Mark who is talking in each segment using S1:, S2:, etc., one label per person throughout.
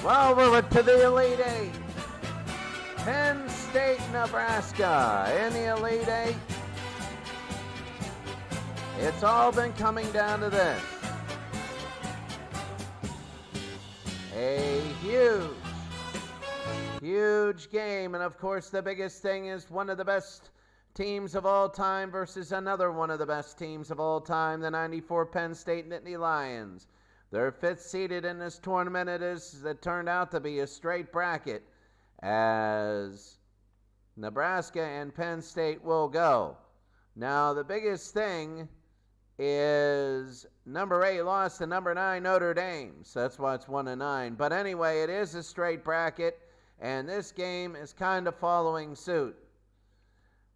S1: Well, we're to the Elite Eight. Penn State, Nebraska in the Elite Eight. It's all been coming down to this. A huge game. And of course, the biggest thing is one of the best teams of all time versus another one of the best teams of all time, the 94 Penn State Nittany Lions. They're fifth seeded in this tournament. It turned out to be a straight bracket as Nebraska and Penn State will go. Now, the biggest thing is number 8 lost to number 9 Notre Dame. So that's why it's 1-9. But anyway, it is a straight bracket, and this game is kind of following suit.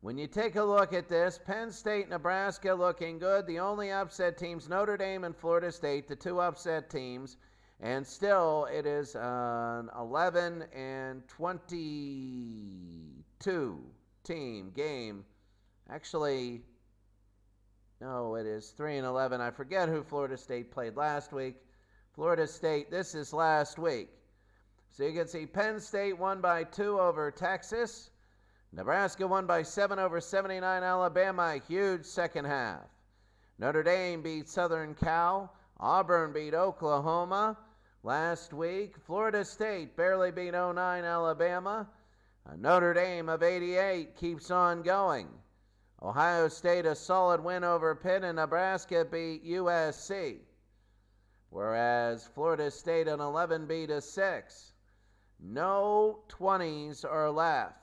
S1: When you take a look at this, Penn State, Nebraska looking good. The only upset teams, Notre Dame and Florida State, the two upset teams. And still, it is an 11-22 team game. Actually, no, it is 3-11. I forget who Florida State played last week. Florida State, this is last week. So you can see Penn State won by 2 over Texas. Nebraska won by 7 over 79 Alabama, a huge second half. Notre Dame beat Southern Cal. Auburn beat Oklahoma last week. Florida State barely beat 09 Alabama. Notre Dame of 88 keeps on going. Ohio State a solid win over Pitt, and Nebraska beat USC. Whereas Florida State an 11 beat a 6. No 20s are left.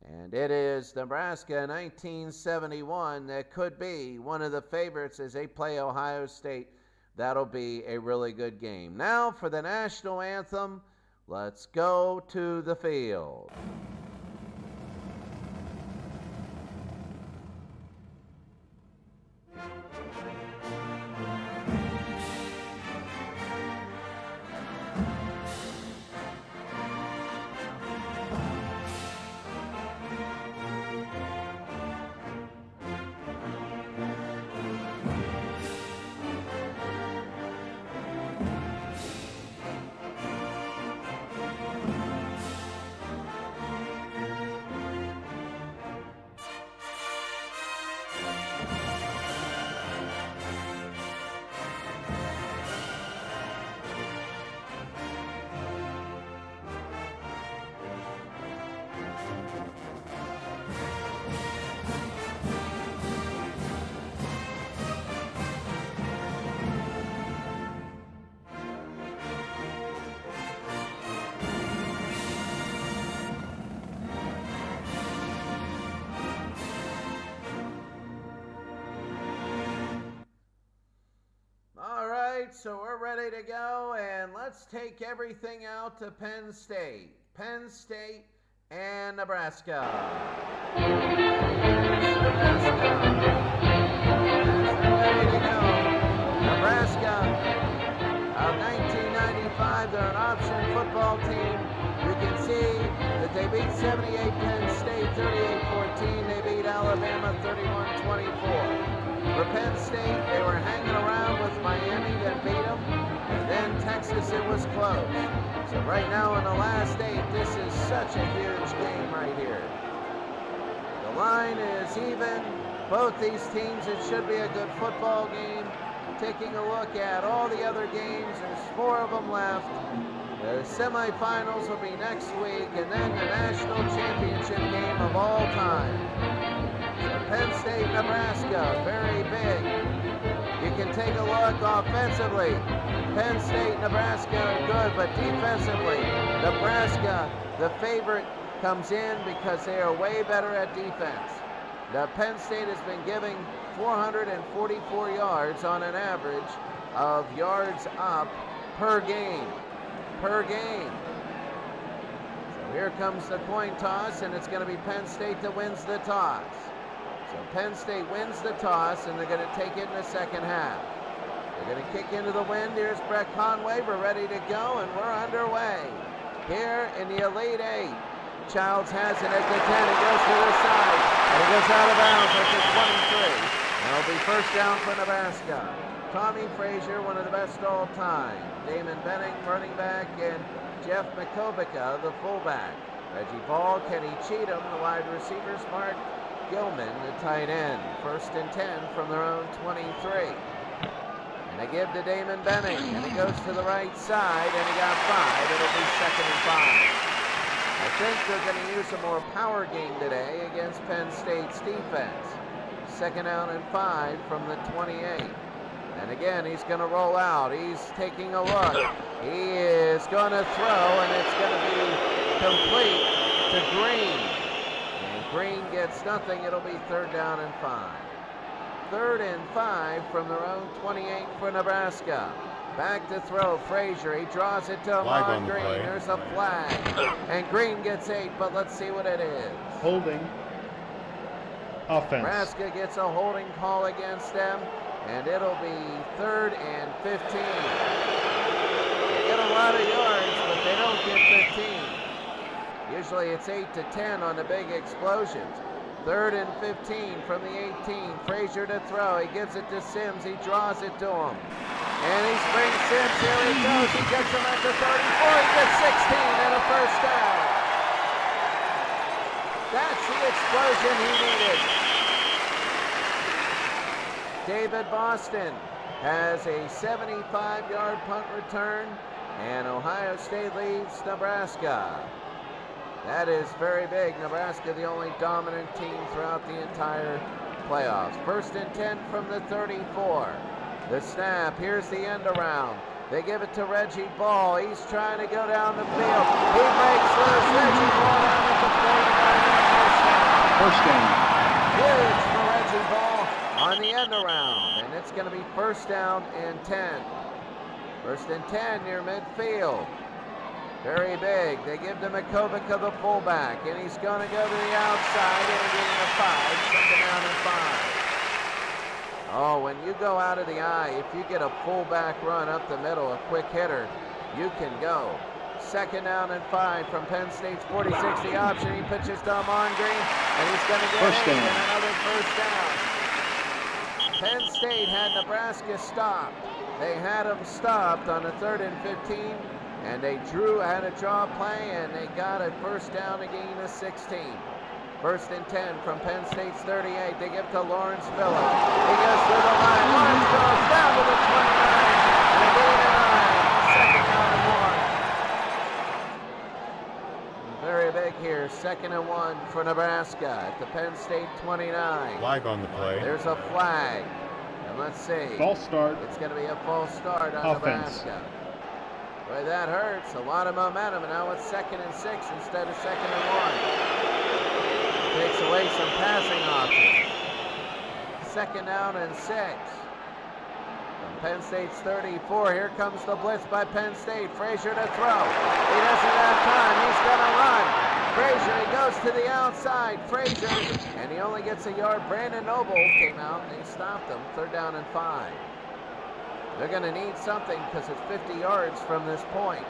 S1: And it is Nebraska 1971 that could be one of the favorites as they play Ohio State. That'll be a really good game. Now for the national anthem, let's go to the field. So we're ready to go, and let's take everything out to Penn State. Penn State and Nebraska. Ready to go. Nebraska of 1995, they're an option football team. You can see that they beat 78 Penn State 38-14. They beat Alabama 31-24. For Penn State, they were hanging around with Miami that beat them, and then Texas, it was close. So right now in the last 8, this is such a huge game right here. The line is even. Both these teams, it should be a good football game. Taking a look at all the other games, there's 4 of them left. The semifinals will be next week, and then the national championship game of all time. Penn State, Nebraska, very big. You can take a look offensively. Penn State, Nebraska are good, but defensively, Nebraska, the favorite, comes in because they are way better at defense. The Penn State has been giving 444 yards on an average of yards up per game. So here comes the coin toss, and it's going to be Penn State that wins the toss. So Penn State wins the toss, and they're going to take it in the second half. They're going to kick into the wind. Here's Brett Conway. We're ready to go, and we're underway here in the Elite Eight. Childs has it at the 10. He goes to the side, and he goes out of bounds at the 23. And it'll be first down for Nebraska. Tommy Frazier, one of the best all time. Damon Benning, running back, and Jeff McKovica, the fullback. Reggie Ball, Kenny Cheatham, the wide receivers, Mark Gilman, the tight end. 1st and 10 from their own 23. And they give to Damon Benning, and he goes to the right side, and he got 5. It'll be 2nd and 5. I think they're going to use a more power game today against Penn State's defense. 2nd down and 5 from the 28. And again, he's going to roll out. He's taking a look. He is going to throw, and it's going to be complete to Green. And Green gets nothing. It'll be 3rd down and 5. 3rd and 5 from their own 28 for Nebraska. Back to throw, Frazier. He draws it to Ahmad Green. There's a flag. And Green gets 8, but let's see what it is.
S2: Holding. Offense.
S1: Nebraska gets a holding call against them, and it'll be 3rd and 15. They get a lot of yards, but they don't get 15. Usually it's 8 to 10 on the big explosions. 3rd and 15 from the 18. Frazier to throw. He gives it to Sims. He draws it to him. And he springs Sims. Here he goes. He gets him at the 34. He gets 16 and a 1st down. That's the explosion he needed. David Boston has a 75-yard punt return, and Ohio State leads Nebraska. That is very big. Nebraska, the only dominant team throughout the entire playoffs. 1st and 10 from the 34. The snap. Here's the end around. They give it to Reggie Ball. He's trying to go down the field. He breaks loose. Reggie Ball down at the 49.
S2: First down.
S1: Huge for Reggie Ball on the end around. And it's going to be 1st down and 10. 1st and 10 near midfield. Very big. They give to McKovica, the fullback, and he's going to go to the outside and getting a 5. 2nd down and 5. Oh, when you go out of the eye, if you get a fullback run up the middle, a quick hitter, you can go. 2nd down and 5 from Penn State's 46. The option, he pitches to Ahman Green, and he's going to get in and another 1st down. Penn State had Nebraska stopped. They had them stopped on a 3rd and 15. And they had a draw play, and they got a 1st down to gain a 16. 1st and 10 from Penn State's 38. They give to Lawrence Phillips. He goes through the line. Lawrence Phillips down to the 29. And a gain of 9. 2nd down and 1. Very big here. 2nd and 1 for Nebraska at the Penn State 29.
S2: Flag on the play.
S1: There's a flag. And let's see.
S2: False start.
S1: It's going to be a false start on Nebraska. Boy, that hurts. A lot of momentum, and now it's 2nd and 6 instead of 2nd and 1. Takes away some passing options. 2nd down and 6. From Penn State's 34, here comes the blitz by Penn State. Frazier to throw. He doesn't have time. He's going to run. Frazier, he goes to the outside. Frazier, and he only gets a yard. Brandon Noble came out, and they stopped him. 3rd down and 5. They're going to need something because it's 50 yards from this point.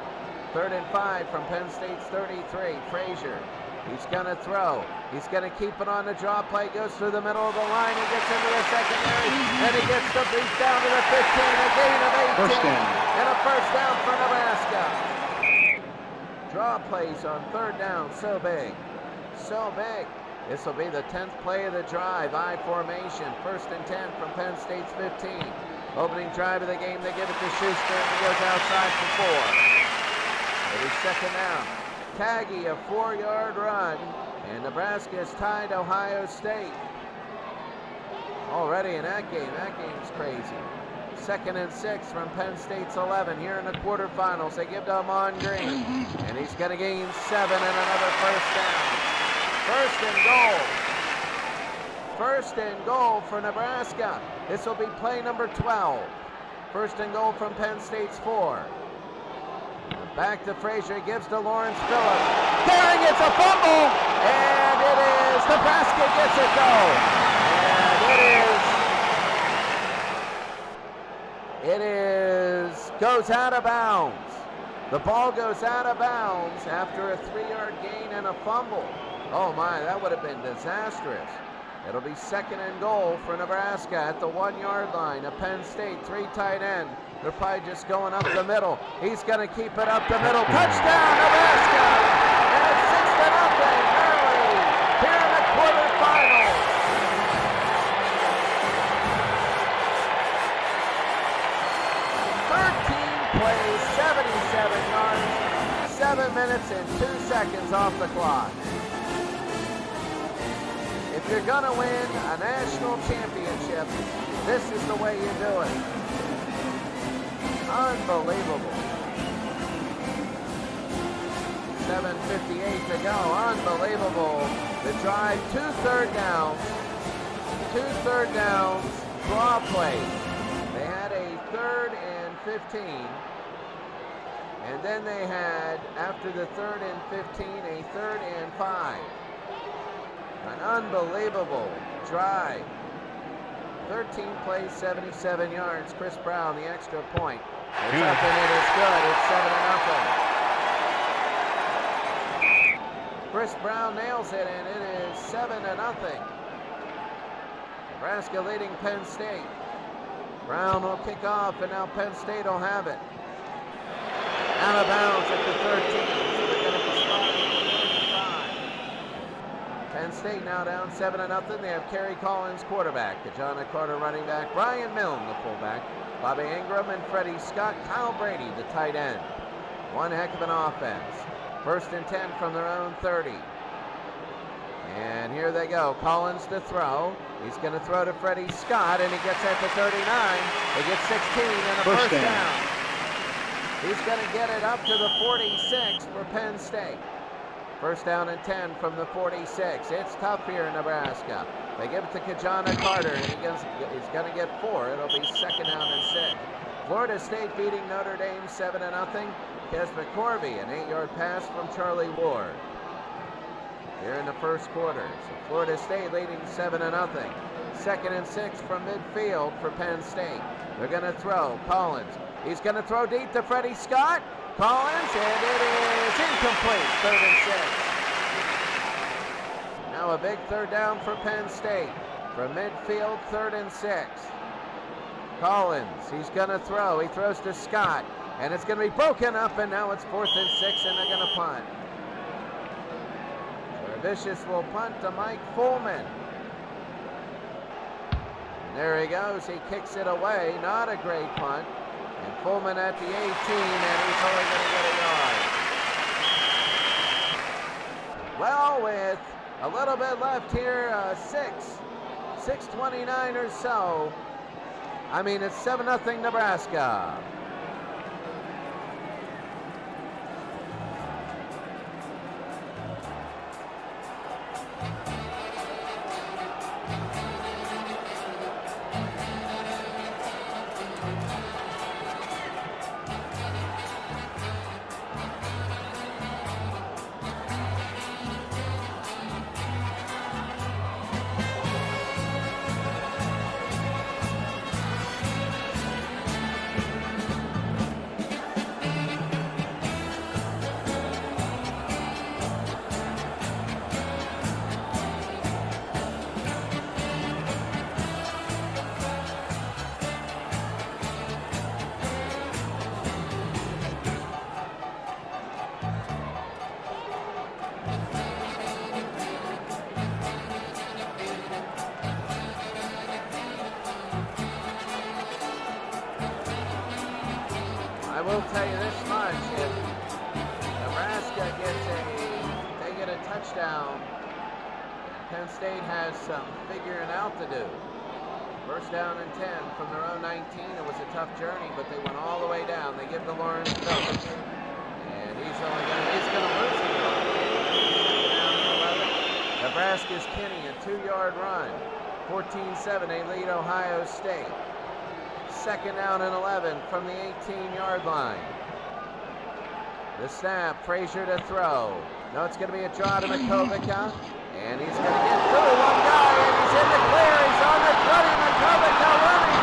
S1: 3rd and 5 from Penn State's 33. Frazier, he's going to throw. He's going to keep it on the draw play. Goes through the middle of the line. He gets into the secondary. And he gets the beat down to the 15. A gain of 18. And a 1st down for Nebraska. Draw plays on 3rd down. So big. So big. This will be the 10th play of the drive. I formation. 1st and 10 from Penn State's 15. Opening drive of the game, they give it to Schuster, and he goes outside for 4. It is 2nd down. Taggy, a 4-yard run, and Nebraska has tied Ohio State. Already in that game's crazy. 2nd and 6 from Penn State's 11 here in the quarterfinals. They give to Ahman Green, and he's going to gain 7 and another 1st down. 1st and goal. 1st and goal for Nebraska. This will be play number 12. 1st and goal from Penn State's 4. Back to Frazier, gives to Lawrence Phillips. Daring, it's a fumble, and it is, Nebraska gets it though. And it goes out of bounds. The ball goes out of bounds after a 3-yard gain and a fumble. Oh my, that would have been disastrous. It'll be 2nd and goal for Nebraska at the 1-yard line. A Penn State 3 tight end. They're probably just going up the middle. He's going to keep it up the middle. Touchdown, Nebraska! And it's 6-0 early here in the quarterfinals. 13 plays, 77 yards, 7 minutes and 2 seconds off the clock. If you're going to win a national championship, this is the way you do it. Unbelievable. 7:58 to go. Unbelievable. The drive, 2 third downs. 2 third downs, draw plays. They had a 3rd and 15. And then they had, after the 3rd and 15, a 3rd and 5. An unbelievable drive. 13 plays, 77 yards. Chris Brown, the extra point. It's up and it is good. It's 7-0. Chris Brown nails it, and it is 7-0. Nebraska leading Penn State. Brown will kick off, and now Penn State will have it. Out of bounds at the 13. So they're going to be spotted. Penn State now down 7-0. They have Kerry Collins, quarterback. Kajana Carter, running back. Brian Milne, the fullback. Bobby Ingram and Freddie Scott. Kyle Brady, the tight end. One heck of an offense. 1st and 10 from their own 30. And here they go. Collins to throw. He's going to throw to Freddie Scott, and he gets at the 39. They get 16 and a first down. He's going to get it up to the 46 for Penn State. 1st down and 10 from the 46. It's tough here in Nebraska. They give it to Kajana Carter, and he's going to get 4. It'll be 2nd down and 6. Florida State beating Notre Dame 7-0. Kesmet Corby, an 8-yard pass from Charlie Ward. Here in the first quarter. So Florida State leading 7-0. 2nd and 6 from midfield for Penn State. They're going to throw. Collins. He's going to throw deep to Freddie Scott. Collins, and it is incomplete. 3rd and 6. Now a big 3rd down for Penn State. From midfield, 3rd and 6. Collins, he's going to throw. He throws to Scott, and it's going to be broken up, and now it's 4th and 6, and they're going to punt. Vicious will punt to Mike Fullman. And there he goes. He kicks it away. Not a great punt. And Fullman at the 18, and he's only going to get a yard. Well, with a little bit left here, 6:29 or so. I mean, it's 7-0 Nebraska. I will tell you this much, if Nebraska gets a touchdown, Penn State has some figuring out to do. 1st down and 10 from their own 19. It was a tough journey, but they went all the way down. They give to Lawrence Phillips, and he's going to lose the yard. 2nd down and 11. Nebraska's Kinney, a 2-yard run. 14-7, they lead Ohio State. 2nd down and 11 from the 18-yard line. The snap, Frazier to throw. No, it's going to be a draw to Makovica, and he's going to get through one guy, and he's in the clear. He's on the 20. Makovica running.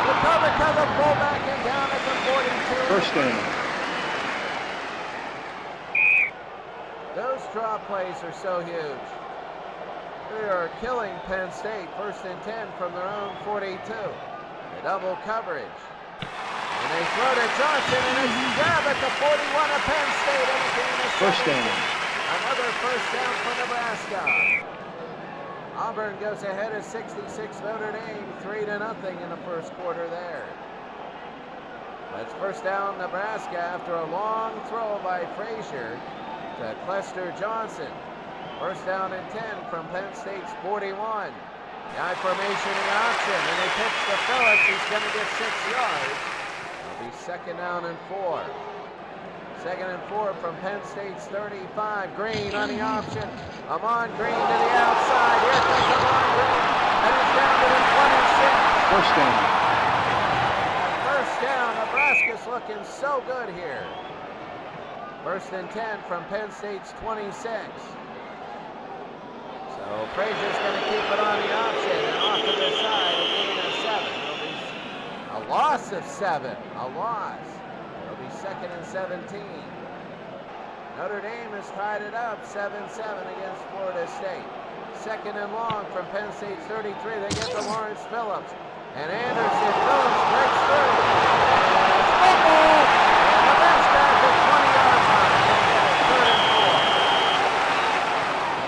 S1: Makovica, the fullback, and down at the 42.
S2: 1st down.
S1: Those draw plays are so huge. They are killing Penn State. 1st and 10 from their own 42. The double coverage. And they throw to Johnson, and it's grab at the 41 of Penn State, and it came to
S2: First down.
S1: Another first down for Nebraska. Auburn goes ahead of 66 Notre Dame, 3-0 in the first quarter there. That's first down Nebraska after a long throw by Frazier to Clester Johnson. First down and 10 from Penn State's 41. The I formation, the option, and they pitch to Phillips. He's going to get 6 yards. It'll be 2nd down and 4. 2nd and 4 from Penn State's 35. Green on the option. Amon Green to the outside. Here comes Amon Green, and it's down to the 26.
S2: First down.
S1: First down. Nebraska's looking so good here. 1st and 10 from Penn State's 26. So Frazier's going to keep it on the option, and off to the side, a gain of 7. It'll be a loss of 7. A loss. It'll be 2nd and 17. Notre Dame has tied it up 7-7 against Florida State. 2nd and long from Penn State's 33. They get to Lawrence Phillips. And Anderson Phillips breaks through. Fumble! And Nebraska at the 20-yard line.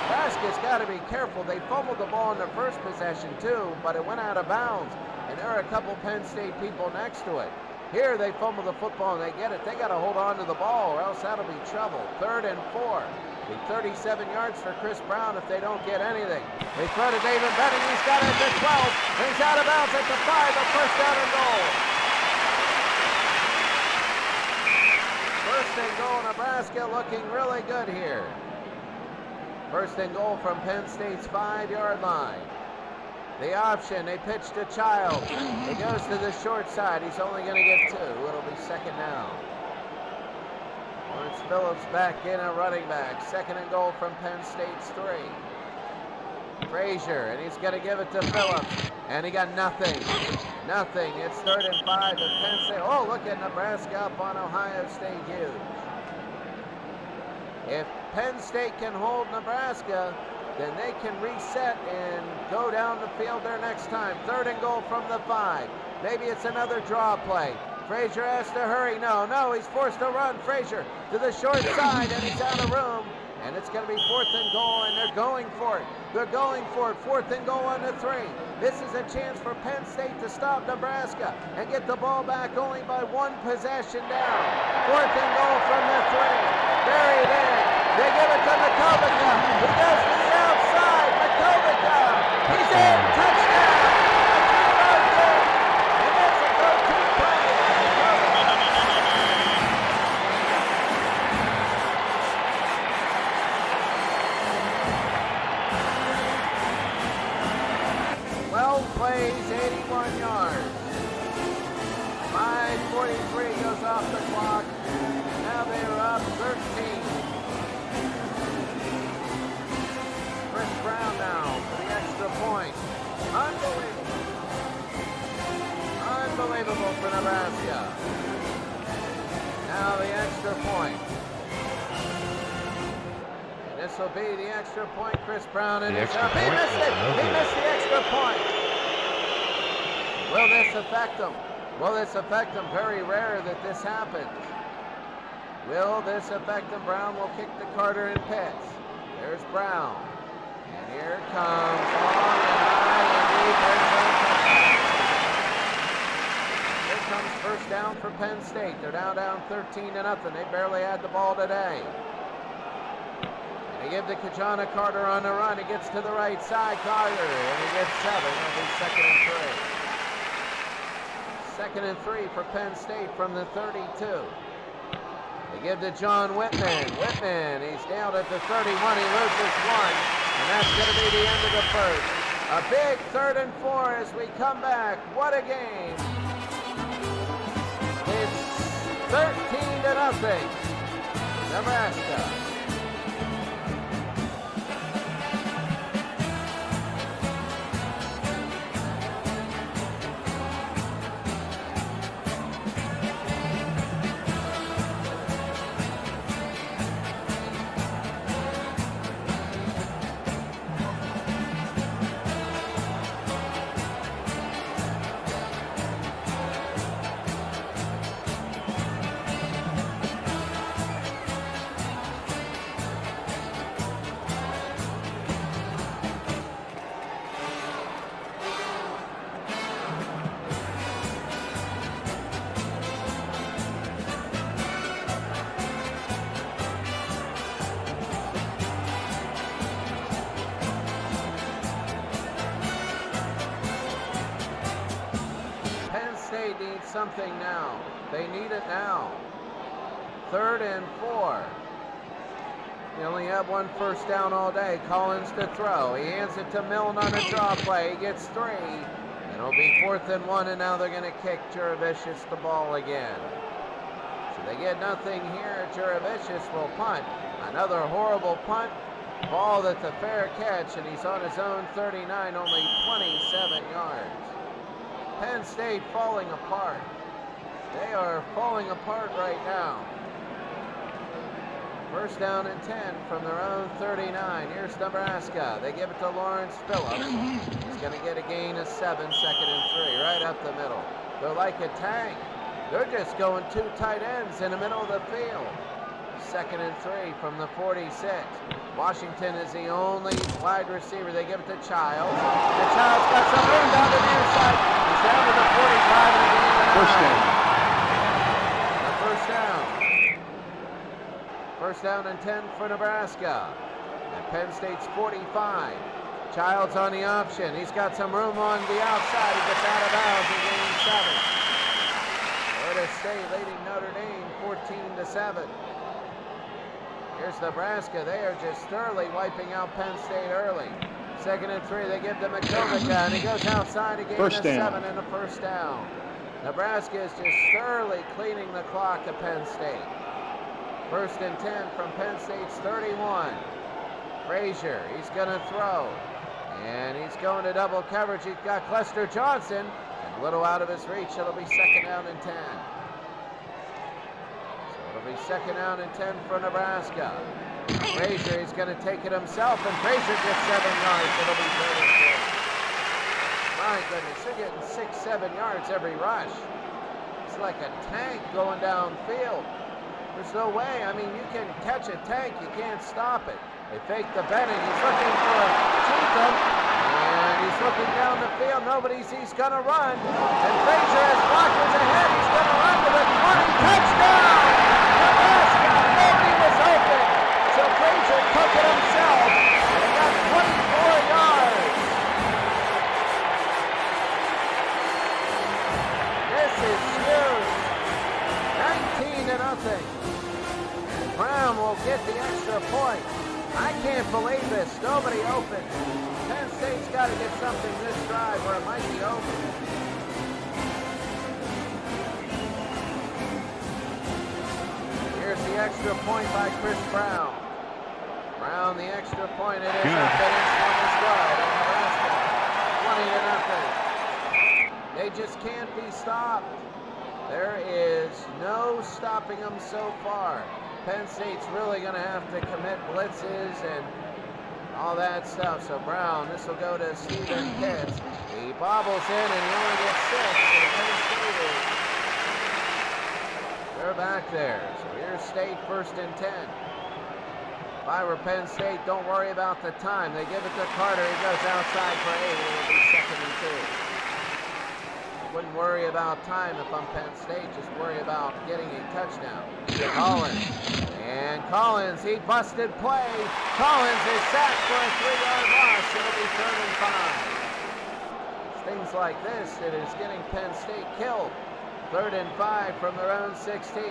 S1: Nebraska's got to be careful. They fumbled the ball in the first possession too, but it went out of bounds. And there are a couple Penn State people next to it. Here they fumble the football and they get it. They got to hold on to the ball or else that'll be trouble. 3rd and 4. Be 37 yards for Chris Brown if they don't get anything. They throw to David Benning. He's got it at the 12. He's out of bounds at the 5. A first down and goal. First and goal. Nebraska looking really good here. 1st and goal from Penn State's 5-yard line. The option, they pitch to Child. He goes to the short side. He's only going to get 2. It'll be 2nd down. Lawrence Phillips back in a running back. 2nd and goal from Penn State's 3. Frazier, and he's going to give it to Phillips. And he got nothing. Nothing. It's 3rd and 5 to Penn State. Oh, look at Nebraska up on Ohio State. Huge. If Penn State can hold Nebraska, then they can reset and go down the field there next time. 3rd and goal from the 5. Maybe it's another draw play. Frazier has to hurry. No, he's forced to run. Frazier to the short side, and he's out of room. And it's going to be 4th and goal, and they're going for it. They're going for it. 4th and goal on the 3. This is a chance for Penn State to stop Nebraska and get the ball back only by 1 possession down. 4th and goal from the 3. Buried in. They give it to Makovica. He goes to the outside. Makovica. He's in. Touchdown. And that's a go-to play. Plays 81 yards. 5:43 goes off the clock. Now they are up 13. Chris Brown now for the extra point. Unbelievable. Unbelievable for Nebraska. Now the extra point. And this will be the extra point. Chris Brown and it's up. He missed it. He missed the extra point. Will this affect them? Will this affect them? Very rare that this happens. Will this affect them? Brown will kick to Carter and Pitts. There's Brown. And here comes long and high and deep. Here comes first down for Penn State. They're down 13-0. They barely had the ball today. And they give to Kajana Carter on the run. He gets to the right side. Carter, and he gets 7. It'll be 2nd and 3. 2nd and 3 for Penn State from the 32. They give to John Whitman. Whitman, he's down at the 31. He loses 1, and that's going to be the end of the first. A big 3rd and 4 as we come back. What a game. It's 13-0. Nebraska. something now. They need it now. 3rd and 4. He only had 1 first down all day. Collins to throw. He hands it to Milne on a draw play. He gets 3. It'll be 4th and 1, and now they're going to kick Juravicius the ball again. So they get nothing here. Juravicius will punt. Another horrible punt. Ball that's a fair catch, and he's on his own 39, only 27 yards. Penn State falling apart. They are falling apart right now. 1st down and 10 from their own 39. Here's Nebraska. They give it to Lawrence Phillips. He's going to get a gain of 7, 2nd and 3, right up the middle. They're like a tank. They're just going 2 tight ends in the middle of the field. 2nd and 3 from the 46. Washington is the only wide receiver. They give it to Childs. The Childs got some room down the near side. He's down to the 45 and a gain of 9.
S2: First down.
S1: First down. 1st down and 10 for Nebraska. At Penn State's 45. Childs on the option. He's got some room on the outside. He gets out of bounds and gains 7. Florida State leading Notre Dame 14-7. Here's Nebraska. They are just thoroughly wiping out Penn State early. 2nd and 3. They give to McCovica, and he goes outside to gain a 7 and a 1st down. Nebraska is just thoroughly cleaning the clock at Penn State. 1st and 10 from Penn State's 31. Frazier, he's going to throw. And he's going to double coverage. He's got Clester Johnson. And a little out of his reach. It'll be 2nd down and 10. So it'll be 2nd down and 10 for Nebraska. Frazier, he's going to take it himself. And Frazier gets 7 yards. It'll be 3rd and 4. My goodness, you're getting 6, 7 yards every rush. It's like a tank going downfield. There's no way. I mean, you can catch a tank. You can't stop it. They fake the Bennett. He's looking for Cheatham. And he's looking down the field. Nobody sees going to run. And Frazier has blockers ahead. He's going to run to the 20. Touchdown! Nebraska! Nobody was open. So Frazier took it himself. And he got 24 yards. This is huge. 19-0. Brown will get the extra point. I can't believe this. Nobody open. Penn State's got to get something this drive or it might be over. Here's the extra point by Chris Brown. Brown, the extra point. It is up and it's one as well. Nebraska, 20-0. They just can't be stopped. There is no stopping them so far. Penn State's really going to have to commit blitzes and all that stuff. So Brown, this will go to Stephen Pitts. He bobbles in and he only gets 6. So Penn State is, they're back there. So here's State 1st and 10. If I were Penn State, don't worry about the time. They give it to Carter. He goes outside for 8. It'll be 2nd and 2. Wouldn't worry about time if I'm Penn State. Just worry about getting a touchdown. Collins. And Collins, he busted play. Collins is sacked for a 3-yard loss. It'll be 3rd and 5. It's things like this that is getting Penn State killed. 3rd and 5 from their own 16.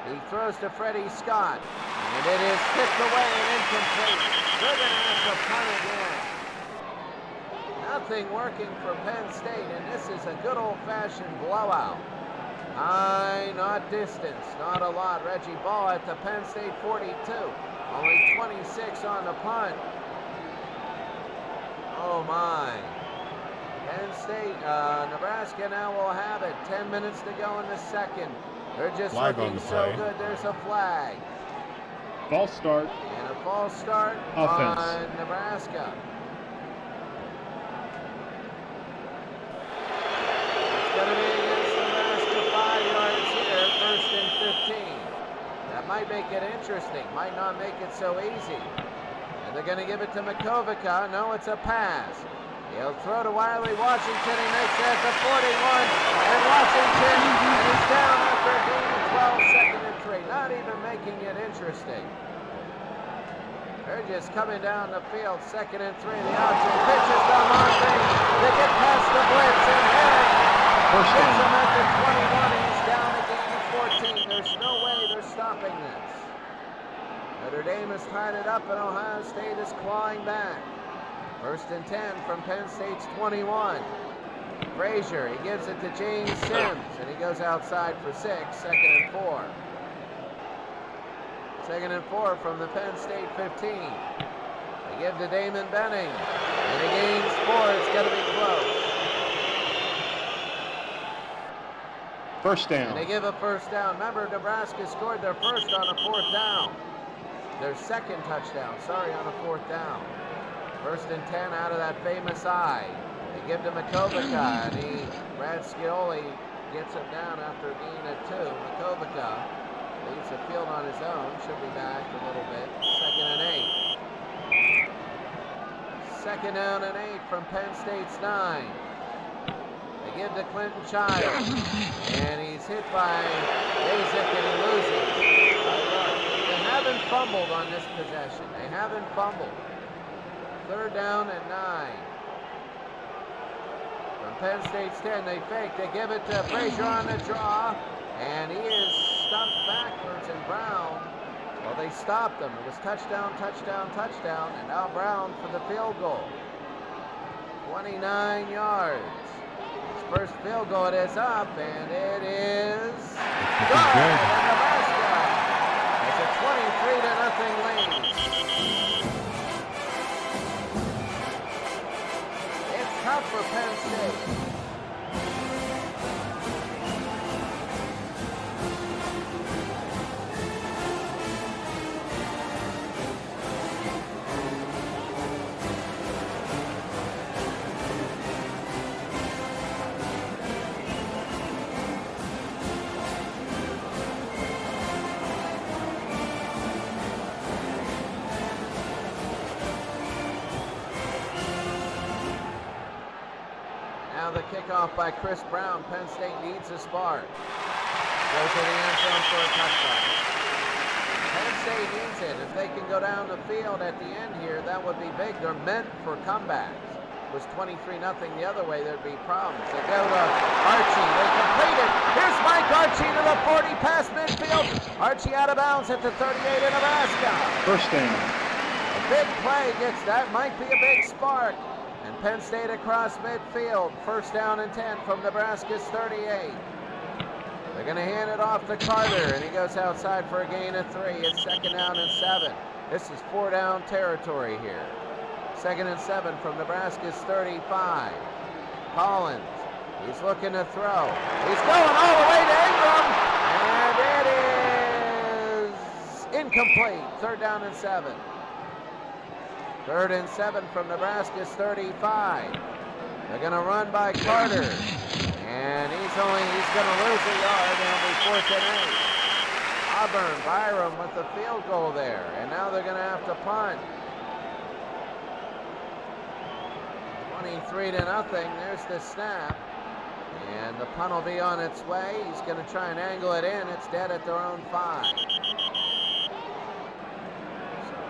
S1: He throws to Freddie Scott. And it is kicked away and incomplete. They're going to have to punt again. Nothing working for Penn State, and this is a good old-fashioned blowout. High, not distance, not a lot. Reggie Ball at the Penn State 42. Only 26 on the punt. Oh my. Penn State, Nebraska now will have it. 10 minutes to go in the second. They're just looking so good. There's a flag.
S2: False start.
S1: And a false start
S2: Offense
S1: on Nebraska. Going to be against Nebraska 5 yards here, 1st and 15. That might make it interesting, might not make it so easy. And they're going to give it to McCovica. No, it's a pass. He'll throw to Wiley Washington. He makes it at the 41. And Washington is down after a gain of 12, 2nd and 3. Not even making it interesting. They're just coming down the field, 2nd and 3. The option pitches to Monte. They get past the blitz and Herrick. Gets him at the 21. is clawing back. 1st and 10 from Penn State's 21. Frazier, he gives it to James Sims, and he goes outside for 6. 2nd and 4. 2nd and 4 from the Penn State 15. They give to Damon Benning, and he gains 4. It's going to be close.
S2: First down.
S1: And they give a first down. Remember, Nebraska scored their first on a 4th down. Their second touchdown, on a 4th down. 1st and 10 out of that famous eye. They give to Makovica, and Brad Scioli gets him down after a gain of 2. Makovica leaves the field on his own. Should be back a little bit. 2nd and 8. 2nd down and 8 from Penn State's 9. They give to Clinton Childs, and he's hit by Basic, and he loses. They haven't fumbled on this possession. They haven't fumbled. 3rd down and 9. From Penn State's 10, they fake. They give it to Frazier on the draw, and he is stuffed backwards, and Brown, well, they stopped him. It was touchdown, touchdown, touchdown, and now Brown for the field goal. 29 yards. His first field goal, it is up, and it is good. And Nebraska has a 23-0 lead. Tough for Penn State. The kickoff by Chris Brown. Penn State needs a spark. Goes to the end zone for a touchdown. Penn State needs it. If they can go down the field at the end here, that would be big. They're meant for comebacks. It was 23-0 the other way, there'd be problems. They go to Archie. They complete it. Here's Mike Archie to the 40 past midfield. Archie out of bounds at the 38 in Nebraska.
S2: First down.
S1: A big play gets that. Might be a big spark. And Penn State across midfield. 1st down and 10 from Nebraska's 38. They're going to hand it off to Carter, and he goes outside for a gain of 3. It's 2nd down and 7. This is 4-down territory here. 2nd and 7 from Nebraska's 35. Collins, he's looking to throw. He's going all the way to Ingram, and it is incomplete. 3rd down and 7. 3rd and 7 from Nebraska's 35. They're going to run by Carter, and he's going to lose a yard, and it'll be 4th and 8. Auburn, Byram with the field goal there, and now they're going to have to punt. 23-0. There's the snap, and the punt will be on its way. He's going to try and angle it in. It's dead at their own 5.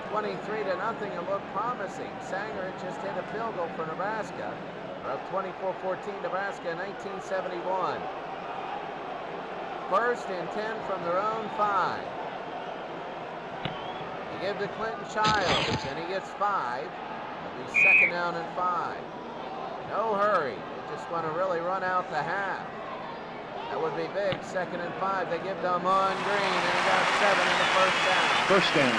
S1: 23-0, it looked promising. Sanger just hit a field goal for Nebraska. They're up 24-14, Nebraska in 1971. 1st and 10 from their own 5. They give to Clinton Childs, and he gets 5. It'll be 2nd down and 5. No hurry. They just want to really run out the half. That would be big. 2nd and 5. They give to Amon Green, and he got 7 in the 1st down.
S2: First down.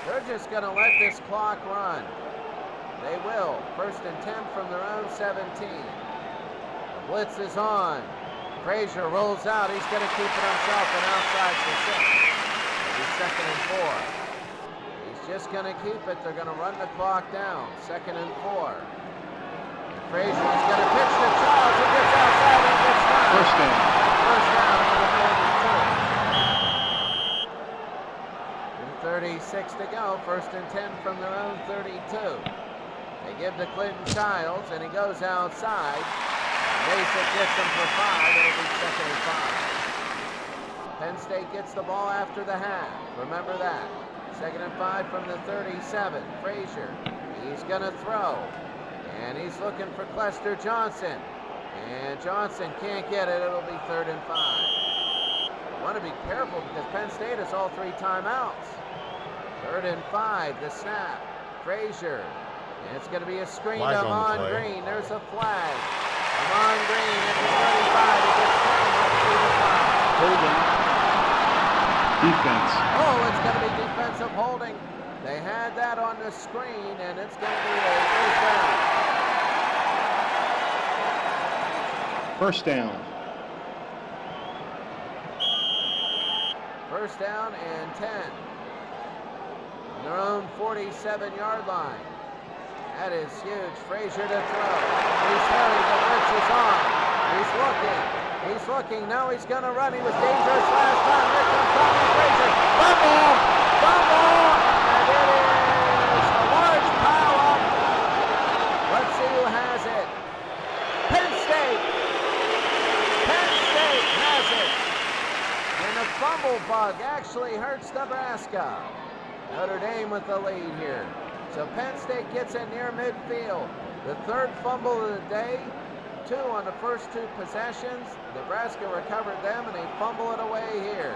S1: They're just going to let this clock run. They will. 1st and 10 from their own 17. The blitz is on. Frazier rolls out. He's going to keep it himself and outside for 6. It'll be 2nd and 4. He's just going to keep it. They're going to run the clock down. 2nd and 4. And Frazier is going to pitch to Charles. He gets outside and gets down.
S2: First down.
S1: First down to the 32. 36 to go. 1st and 10 from their own 32. They give to Clinton Childs, and he goes outside. Basic gets him for 5. It'll be 2nd and 5. Penn State gets the ball after the half. Remember that. 2nd and 5 from the 37. Frazier, he's going to throw. And he's looking for Clester Johnson. And Johnson can't get it. It'll be 3rd and 5. You want to be careful because Penn State has all 3 timeouts. 3rd and 5, the snap. Frazier. And it's going to be a screen
S3: Flag
S1: to
S3: on the
S1: Amon
S3: play.
S1: Green. There's a flag. Amon Green at the 35. He gets 10. Let's see the foul.
S2: Holding. Defense.
S1: Oh, it's going to be defensive holding. They had that on the screen, and it's going to be a first down.
S2: First down.
S1: 1st down and 10. On their own 47-yard line. That is huge. Frazier to throw. He's hurried. The blitz is on. He's looking. He's looking. Now he's going to run. He was dangerous last time. Here comes Tommy Frazier. Fumble! Fumble! And it is a large pile up. Let's see who has it. Penn State. Penn State has it. And the fumble bug actually hurts Nebraska. Notre Dame with the lead here. So Penn State gets it near midfield. The 3rd fumble of the day. 2 on the first 2 possessions. Nebraska recovered them, and they fumble it away here.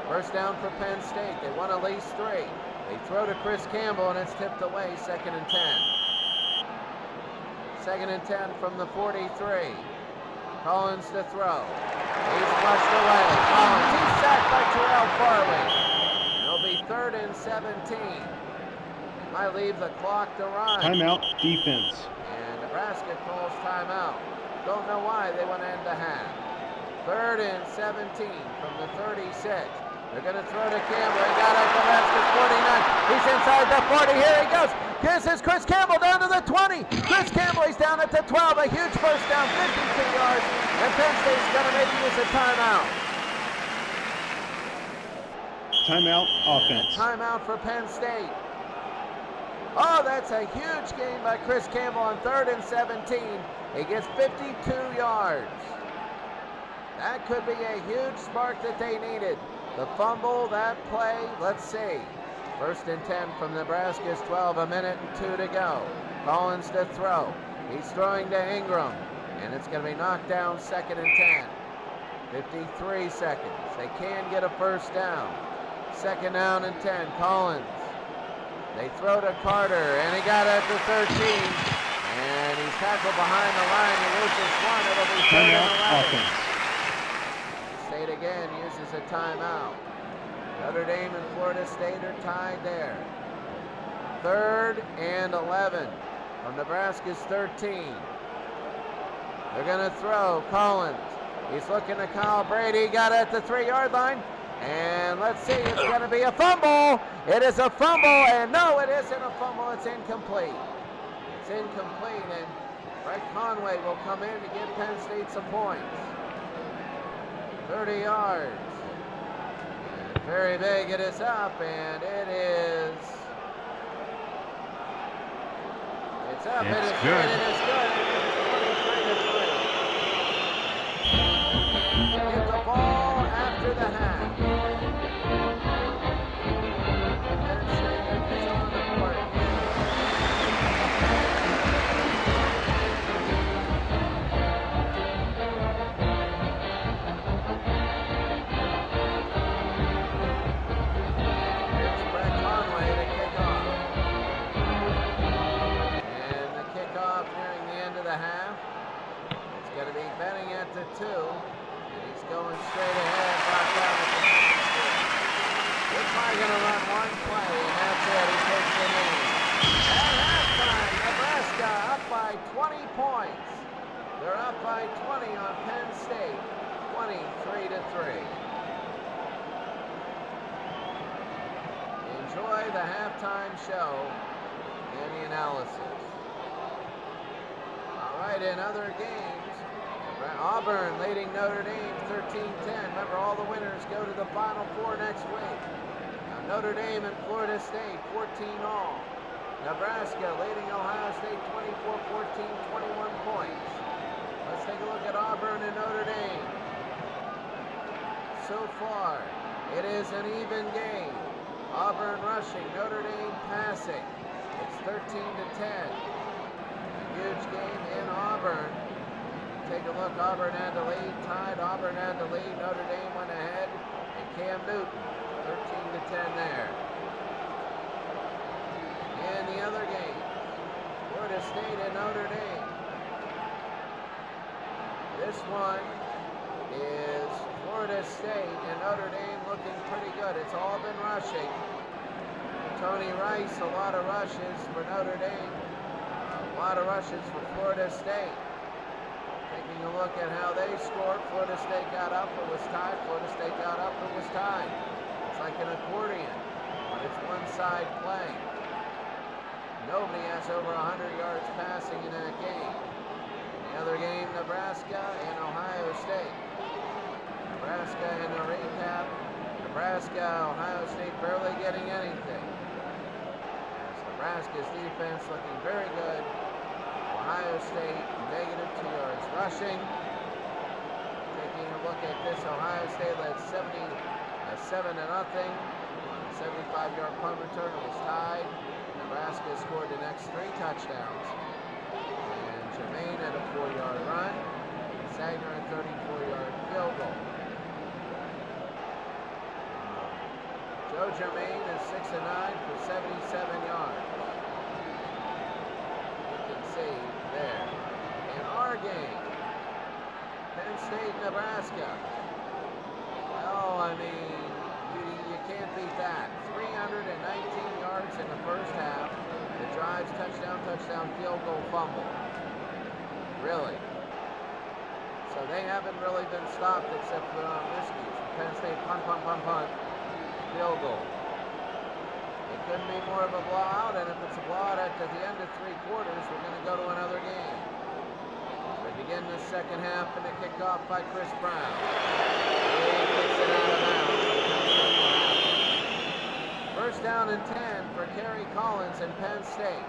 S1: 1st down for Penn State. They want at least 3. They throw to Chris Campbell, and it's tipped away. 2nd and 10. 2nd and 10 from the 43. Collins to throw. He's flushed away. Collins, he's sacked by Terrell Farley. It'll be 3rd and 17. Might leave the clock to run.
S2: Timeout. Defense.
S1: And Nebraska calls timeout. Don't know why they went end to half. 3rd and 17 from the 36. They're going to throw to Campbell. He got it. Nebraska 49. He's inside the 40. Here he goes. This is Chris Campbell down to the 20. Chris Campbell, he's down at the 12. A huge first down, 52 yards. And Penn State's going to maybe use a timeout.
S2: Timeout. Offense.
S1: Timeout for Penn State. Oh, that's a huge gain by Chris Campbell on 3rd and 17. He gets 52 yards. That could be a huge spark that they needed. The fumble, that play, let's see. 1st and 10 from Nebraska's 12, 1 minute and 2 to go. Collins to throw. He's throwing to Ingram, and it's going to be knocked down 2nd and 10. 53 seconds. They can get a 1st down. 2nd down and 10. Collins. They throw to Carter, and he got it at the 13. And he's tackled behind the line. He loses 1. It'll be 3rd and 11.
S2: Offense.
S1: State again uses a timeout. Notre Dame and Florida State are tied there. 3rd and 11 from Nebraska's 13. They're going to throw. Collins. He's looking to Kyle Brady. Got it at the 3-yard line. And let's see, it's going to be a fumble. It is a fumble, and no, it isn't a fumble. It's incomplete. It's incomplete, and Brett Conway will come in to give Penn State some points. 30 yards. And very big, it is up, and it is... It's up, it is good, it is good. It is 23-3. Get the ball after the half. To 2, and he's going straight ahead, brought down at the 6. Looks like going to run one play, and that's it. He takes the lead. At halftime, Nebraska up by 20 points. They're up by 20 on Penn State, 23-3. Enjoy the halftime show and the analysis. All right, in other games, Auburn leading Notre Dame 13-10. Remember, all the winners go to the Final Four next week. Now, Notre Dame and Florida State 14 all. Nebraska leading Ohio State 24-14, 21 points. Let's take a look at Auburn and Notre Dame. So far, it is an even game. Auburn rushing, Notre Dame passing. It's 13-10. A huge game in Auburn. Take a look, Auburn had the lead, tied, Auburn had the lead, Notre Dame went ahead, and Cam Newton, 13-10 there. And the other game, Florida State and Notre Dame. This one is Florida State and Notre Dame looking pretty good. It's all been rushing. Tony Rice, a lot of rushes for Notre Dame. A lot of rushes for Florida State. Taking a look at how they scored, Florida State got up, it was tied. Florida State got up, it was tied. It's like an accordion, but it's one side playing. Nobody has over 100 yards passing in that game. In the other game, Nebraska and Ohio State. Nebraska in a recap. Nebraska, Ohio State barely getting anything. As Nebraska's defense looking very good. Ohio State negative 2 yards rushing. Taking a look at this, Ohio State led 7-0 on a 75-yard punt return. It was tied. Nebraska scored the next 3 touchdowns. And Jermaine had a 4-yard run. Sagner a 34-yard field goal. Joe Jermaine is 6-9 for 77 yards. You can see there. In our game, Penn State, Nebraska. Well, I mean, you can't beat that. 319 yards in the first half. The drives, touchdown, field goal, fumble. Really. So they haven't really been stopped except for Whiskies. Penn State punt. Field goal. It couldn't be more of a blowout, and if it's a blowout at the end of 3 quarters, we're going to go to another game. We begin the second half and a kickoff by Chris Brown. He kicks it out of bounds. First down and 10 for Kerry Collins and Penn State.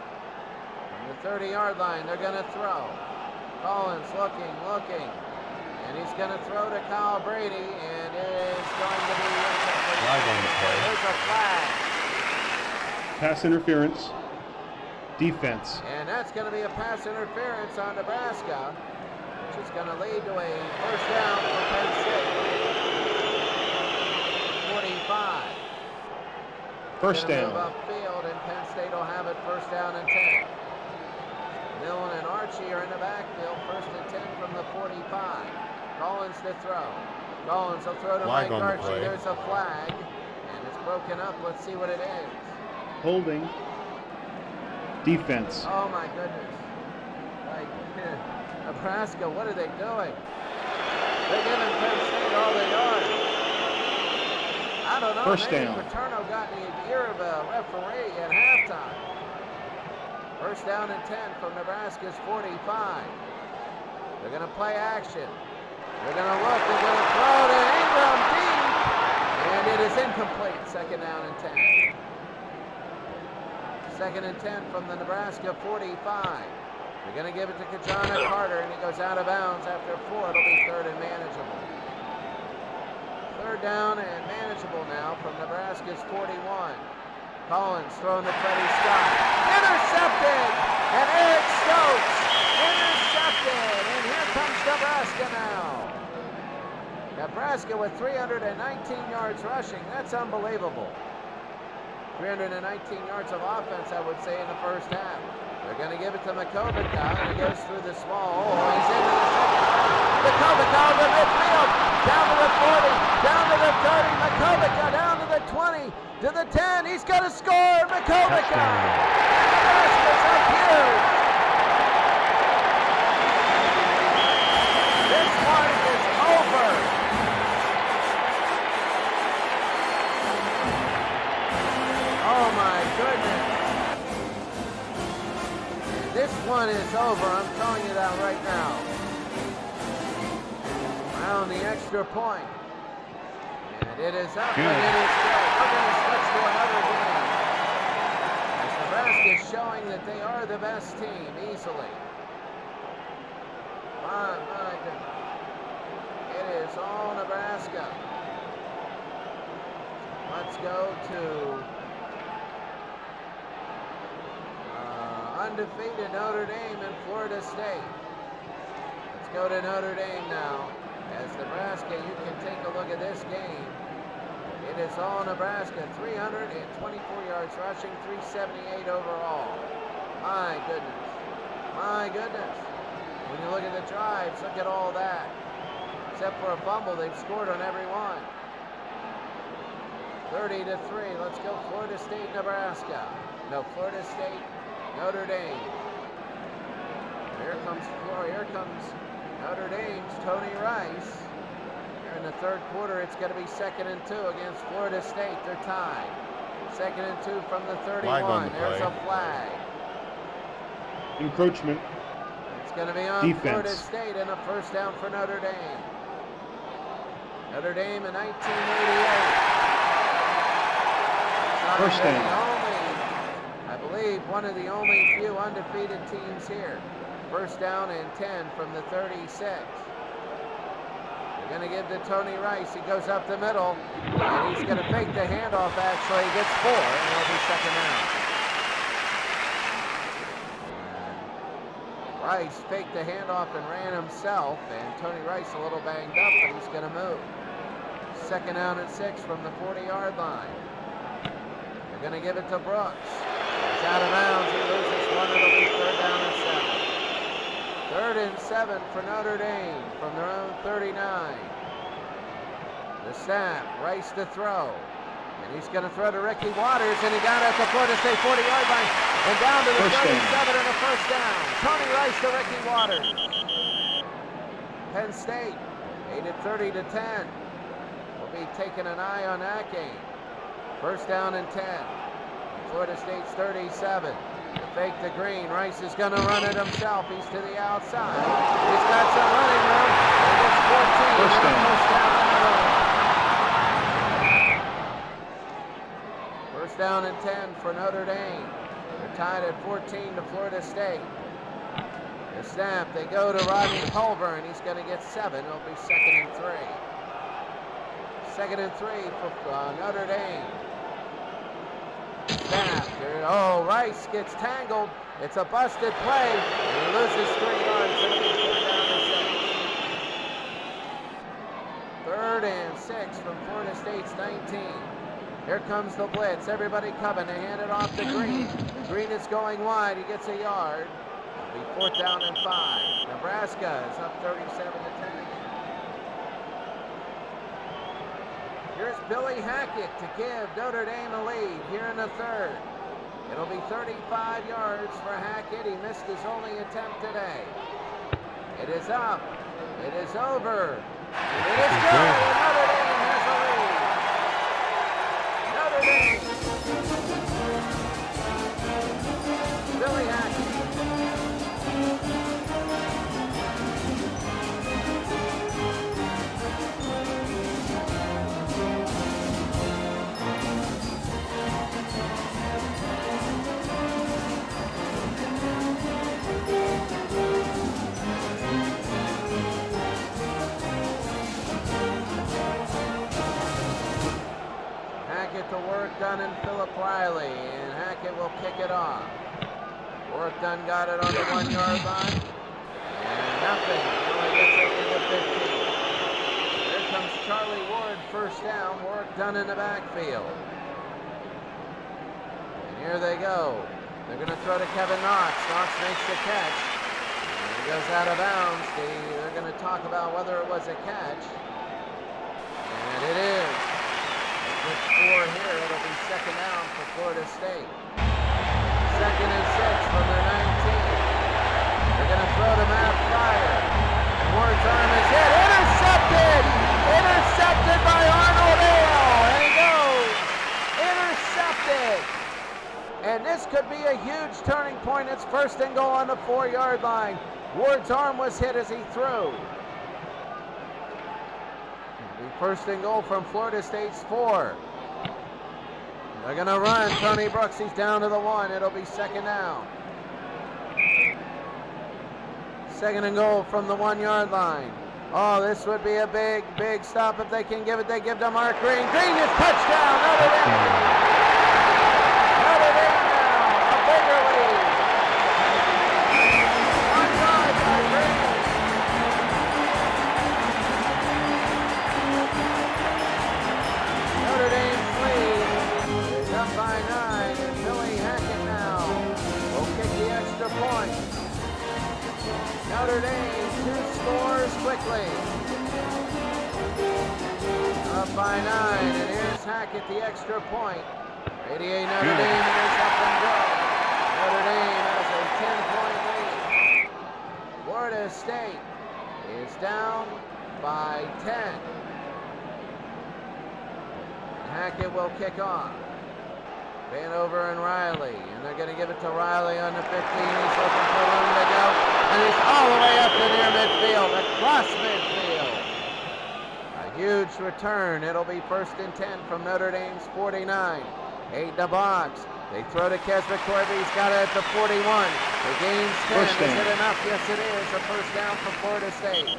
S1: From the 30-yard line, they're going to throw. Collins looking. And he's going to throw to Kyle Brady, and it is going to be incomplete. There's a flag.
S2: Pass interference. Defense.
S1: And that's going to be a pass interference on Nebraska, which is going to lead to a first down for Penn State. 45.
S2: First down.
S1: Move upfield, and Penn State will have it first down and 10. Millen and Archie are in the backfield, first and 10 from the 45. Collins to throw. Collins will throw to Mike Archie. There's a flag, and it's broken up. Let's see what it is.
S2: Holding. Defense.
S1: Oh my goodness. Like, Nebraska, what are they doing? They're giving Penn State all the yards. I don't know.
S2: First
S1: maybe
S2: down.
S1: Paterno got in the ear of a referee at halftime. First down and 10 from Nebraska's 45. They're going to play action. They're going to look. They're going to throw to Ingram deep. And it is incomplete. Second down and 10. Second and 10 from the Nebraska 45. They're going to give it to Kajana Carter, and he goes out of bounds after 4. It'll be third and manageable. Third down and manageable now from Nebraska's 41. Collins throwing to Freddie Scott. Intercepted! And Eric Stokes intercepted! And here comes Nebraska now. Nebraska with 319 yards rushing. That's unbelievable. 319 yards of offense, I would say, in the first half. They're going to give it to Makovica, and he goes through the small hole. He's into the second half. Makovica over midfield, down to the 40, down to the 30. Makovica down to the 20, to the 10. He's going to score. Makovica. Nebraska's up huge. This one is over. Oh my goodness. This one is over. I'm telling you that right now. Around the extra point. And it is up and it is good. We're going to switch to another game. As Nebraska is showing that they are the best team easily. My goodness. It is all Nebraska. Let's go to undefeated Notre Dame and Florida State. Let's go to Notre Dame now. As Nebraska, you can take a look at this game. It is all Nebraska. 324 yards rushing, 378 overall. My goodness. My goodness. When you look at the drives, look at all that. Except for a fumble, they've scored on every one. 30-3. Let's go Florida State, Nebraska. No, Florida State, Notre Dame. Here comes Notre Dame's Tony Rice. Here in the third quarter, it's going to be 2nd and 2 against Florida State. They're tied. 2nd and 2 from the 31. There's a flag.
S2: Encroachment.
S1: It's going to be on
S2: Defense.
S1: Florida State and a first down for Notre Dame. Notre Dame in 1988.
S2: First down.
S1: I believe one of the only few undefeated teams here. First down and 10 from the 36. They're going to give to Tony Rice. He goes up the middle, and he's going to fake the handoff, actually. He gets 4, and it'll be 2nd down. Rice faked the handoff and ran himself, and Tony Rice a little banged up, but he's going to move. 2nd down and 6 from the 40-yard line. They're going to give it to Brooks. He's out of bounds. He loses 1. It'll be 3rd down and 7. 3rd and 7 for Notre Dame from their own 39. The snap, Rice to throw. And he's going to throw to Ricky Waters, and he got it at the Florida State 40-yard line and down to the 37 and a first down. Tony Rice to Ricky Waters. Penn State, 30-10. We'll be taking an eye on that game. First down and 10. Florida State's 37. Fake the green. Rice is going to run it himself. He's to the outside. He's got some running room. And gets 14.
S2: First down.
S1: First down and 10 for Notre Dame. They're tied at 14 to Florida State. The snap. They go to Rodney Culver, and he's going to get 7. It'll be 2nd and 3. 2nd and 3 for Notre Dame. Snap. Oh, Rice gets tangled. It's a busted play. And he loses 3 yards. Third and 6 from Florida State's 19. Here comes the blitz. Everybody coming. They hand it off to Green. Green is going wide. He gets a yard. It'll be 4th down and 5. Nebraska is up 37-10. Here's Billy Hackett to give Notre Dame a lead here in the 3rd. It'll be 35 yards for Hackett. He missed his only attempt today. It is up. It is over. And it is good. And Notre Dame has a lead. Notre Dame. Billy Hackett. To work done in Philip Riley, and Hackett will kick it off. Work done got it on the 1-yard line, and nothing. He only gets it to the 15. Here comes Charlie Ward, first down. Work done in the backfield. And here they go. They're going to throw to Kevin Knox. Knox makes the catch. And he goes out of bounds. They're going to talk about whether it was a catch. And it is. With 4 here, it'll be 2nd down for Florida State. 2nd and 6 from their 19. They're going to throw to Matt Fryer. And Ward's arm is hit. Intercepted! Intercepted by Arnold Ale! And he goes! Intercepted! And this could be a huge turning point. It's 1st and goal on the 4-yard line. Ward's arm was hit as he threw. 1st and goal from Florida State's 4. They're going to run. Tony Brooks, he's down to the 1. It'll be 2nd down. 2nd and goal from the 1-yard line. Oh, this would be a big, big stop if they can give it. They give to Mark Green. Green is touchdown. Notre Dame. Notre Dame now. A bigger lead. Onside by Green. Notre Dame Notre Dame 2 scores quickly. Up by 9, and here's Hackett the extra point. Radiate Notre Dame is up and go. Notre Dame has a 10-point lead. Florida State is down by 10. Hackett will kick off. Vanover and Riley, and they're going to give it to Riley on the 15. He's looking for room to go, and he's all the way up to near midfield, across midfield. A huge return. It'll be 1st and 10 from Notre Dame's 49. 8 in the box. They throw to Keswick Corby. He's got it at the 41. The gain's 10. Is it enough? Yes, it is. A first down for Florida State.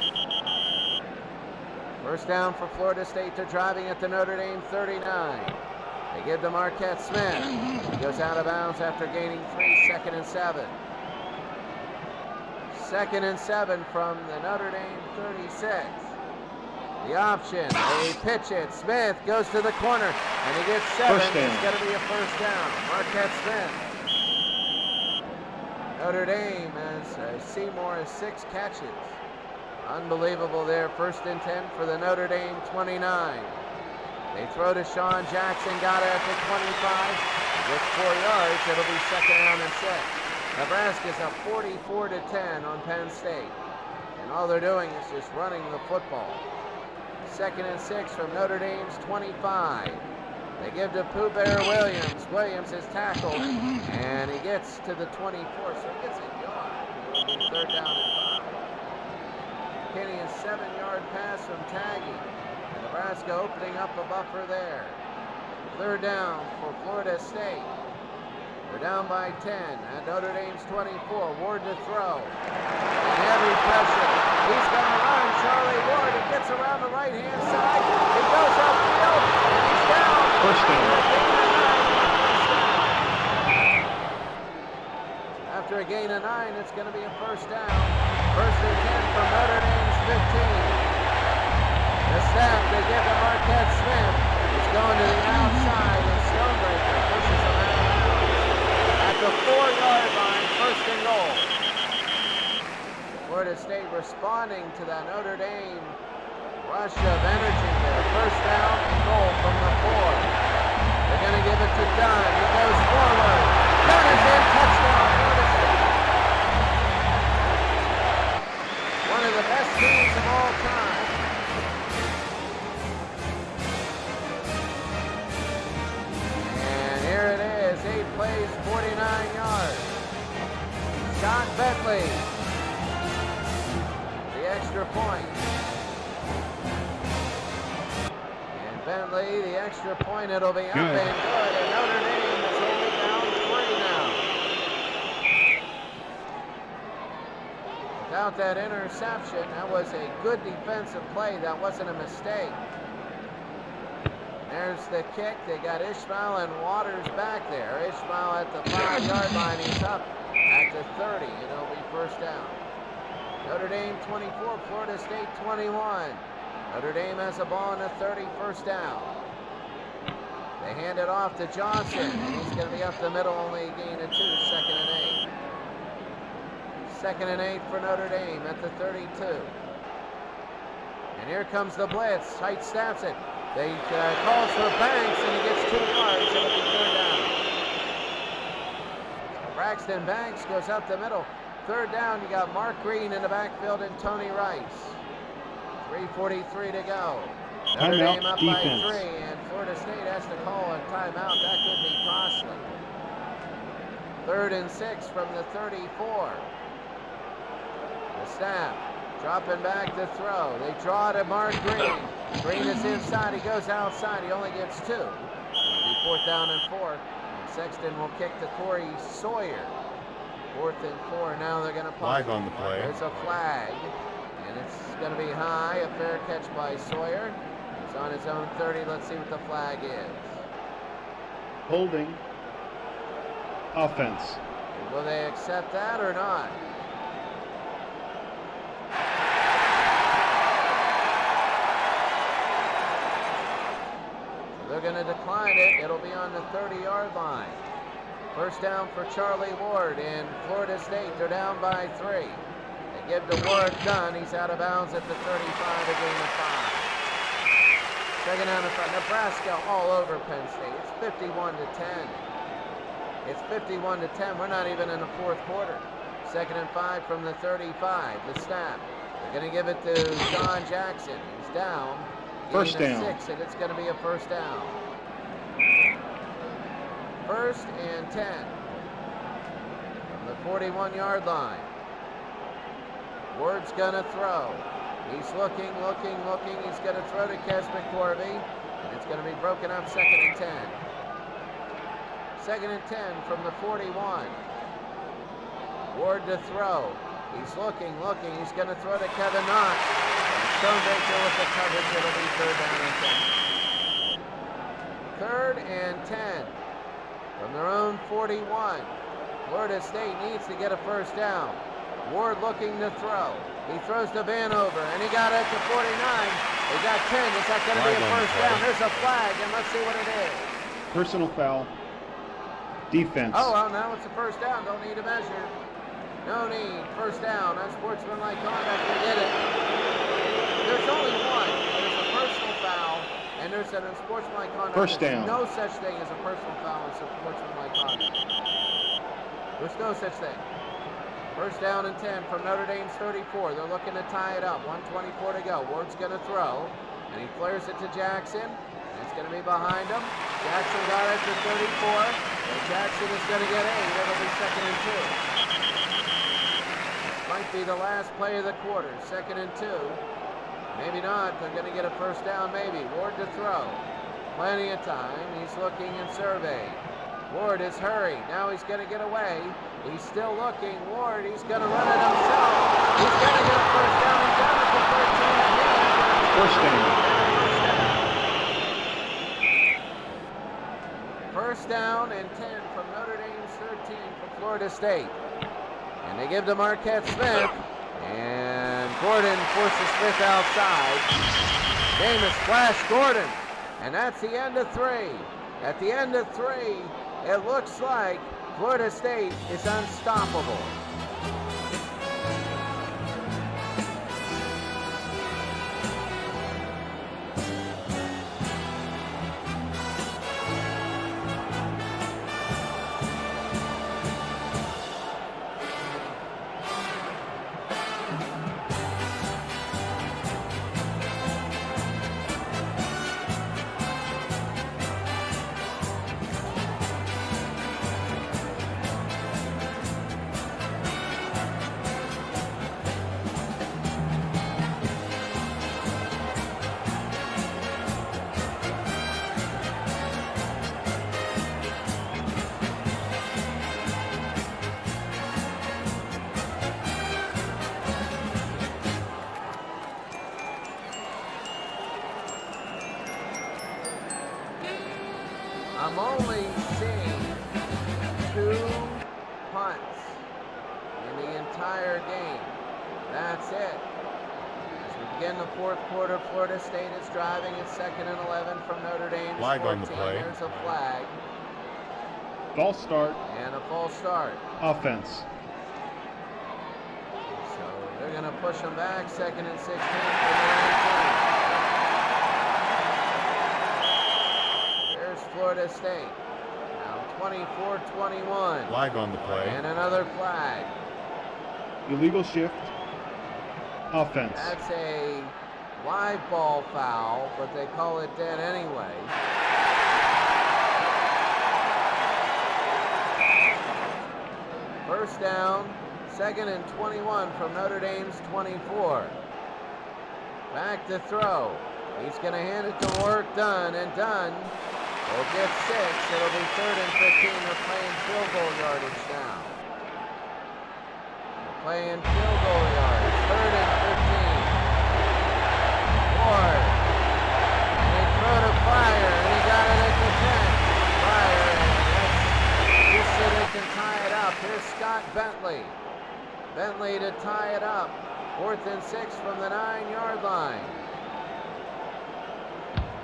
S1: First down for Florida State. They're driving at the Notre Dame 39. They give to Marquette Smith. He goes out of bounds after gaining 3. 2nd and 7. 2nd and 7 from the Notre Dame 36. The option, they pitch it. Smith goes to the corner, and he gets 7. It's going to be a first down. Marquette Smith. Notre Dame has Seymour has 6 catches. Unbelievable there. 1st and 10 for the Notre Dame 29. They throw to Sean Jackson, got it at the 25. He gets 4 yards. It'll be 2nd down and 6. Nebraska's up 44-10 on Penn State. And all they're doing is just running the football. 2nd and 6 from Notre Dame's 25. They give to Pooh Bear Williams. Williams is tackled, and he gets to the 24, so he gets a yard. It'll be 3rd down and 5. Kenny, a 7-yard pass from Taggy. And Nebraska opening up a buffer there. 3rd down for Florida State. They're down by 10 at Notre Dame's 24. Ward to throw. And heavy pressure. He's going to run. Charlie Ward. He gets around the right-hand side. He goes upfield. And he's down.
S2: First down.
S1: After a gain of 9, it's going to be a first down. 1st and 10 from Notre Dame's 15. The snap they give to Marquette Smith. He's going to the outside. And Stonebreaker pushes him out. At the 4-yard line, 1st and goal. Florida State responding to that Notre Dame rush of energy there. 1st down and goal from the 4. They're going to give it to Dunn. He goes forward. Dunn is in. Touchdown, Florida State. One of the best teams of all time. And here it is. 8 plays, 49 yards. John Bentley. The extra point. And Bentley, the extra point, it'll be up and good. And Notre Dame is only down 3 now. Without that interception, that was a good defensive play. That wasn't a mistake. There's the kick. They got Ishmael and Waters back there. Ishmael at the 5-yard line. He's up at the 30. It'll be first down. Notre Dame 24, Florida State 21. Notre Dame has a ball in the 30, first down. They hand it off to Johnson, and he's going to be up the middle, only a gain of 2, 2nd and 8. 2nd and 8 for Notre Dame at the 32. And here comes the blitz. Height snaps it. They calls for Banks, and he gets 2 yards. It'll be 3rd down. Braxton Banks goes up the middle. 3rd down, you got Mark Green in the backfield and Tony Rice. 3:43 to go. Notre Dame up by 3, and Florida State has to call a timeout. That could be costly. 3rd and 6 from the 34. The snap, dropping back to throw. They draw to Mark Green. Green is inside. He goes outside. He only gets 2. It'll be 4th down and 4. And Sexton will kick to Corey Sawyer. 4th and 4. Now they're going to punt.
S3: Flag on the play.
S1: There's a flag, and it's going to be high. A fair catch by Sawyer. He's on his own 30. Let's see what the flag is.
S2: Holding. Offense.
S1: Will they accept that or not? So they're going to decline it. It'll be on the 30-yard line. First down for Charlie Ward in Florida State. They're down by 3. They give to Ward. Dunn. He's out of bounds at the 35, a gain of 5. Second down and 5. Nebraska all over Penn State. It's 51 to 10. It's 51 to 10. We're not even in the fourth quarter. Second and 5 from the 35. The snap. They're going to give it to John Jackson. He's down.
S2: First
S1: Gain of
S2: down.
S1: 6, and it's going to be a first down. First and 10 from the 41-yard line. Ward's going to throw. He's looking. He's going to throw to Kes McCorvey, and it's going to be broken up. Second and 10. Second and 10 from the 41. Ward to throw. He's looking. He's going to throw to Kevin Knox. Stonebaker with the coverage. It'll be third down and 10. Third and 10 from their own 41. Florida State needs to get a first down. Ward looking to throw. He throws to Vanover, and he got it to 49. He got 10. Is that going to be a first down? There's a flag, and let's see what it is.
S2: Personal foul. Defense.
S1: Oh, well, now it's a first down. Don't need a measure. No need. First down. Unsportsmanlike conduct. They did it. There's only one. There's a personal foul, and there's an unsportsmanlike conduct.
S2: First down.
S1: There's no such thing as a personal foul and unsportsmanlike conduct. There's no such thing. First down and 10 from Notre Dame's 34. They're looking to tie it up. 1:24 to go. Ward's going to throw, and he flares it to Jackson. And it's going to be behind him. Jackson got it to 34. And Jackson is going to get 8. It'll be second and 2. Might be the last play of the quarter. Second and 2. Maybe not. They're going to get a first down, maybe. Ward to throw. Plenty of time. He's looking and surveying. Ward is hurried. Now he's going to get away. He's still looking. Ward, he's going to run it himself. He's going to get a first down. He's down at the 13.
S2: First down.
S1: First down and 10 from Notre Dame's 13 for Florida State. And they give to Marquette Smith. And Gordon forces Smith outside. Famous Flash Gordon. And that's the end of 3. At the end of 3, it looks like Florida State is unstoppable. I'm only seeing 2 punts in the entire game. That's it. As we begin the fourth quarter, Florida State is driving at 2nd and 11 from Notre Dame's 14.
S3: Flag on the play.
S1: There's a flag.
S2: False start.
S1: And a false start.
S2: Offense.
S1: So they're going to push them back. 2nd and 16 from the 19. Florida State. Now 24-21.
S3: Flag on the play.
S1: And another flag.
S2: Illegal shift. Offense.
S1: That's a live ball foul, but they call it dead anyway. First down, 2nd and 21 from Notre Dame's 24. Back to throw. He's going to hand it to Ward. Dunn, and Dunn will get 6. It'll be 3rd and 15. They're playing field goal yardage now. They're playing field goal yardage. 3rd and 15. Ward. And he threw to Pryor, and he got it at the 10. Pryor, and just so they can tie it up. Here's Scott Bentley. Bentley to tie it up. 4th and 6 from the 9-yard line.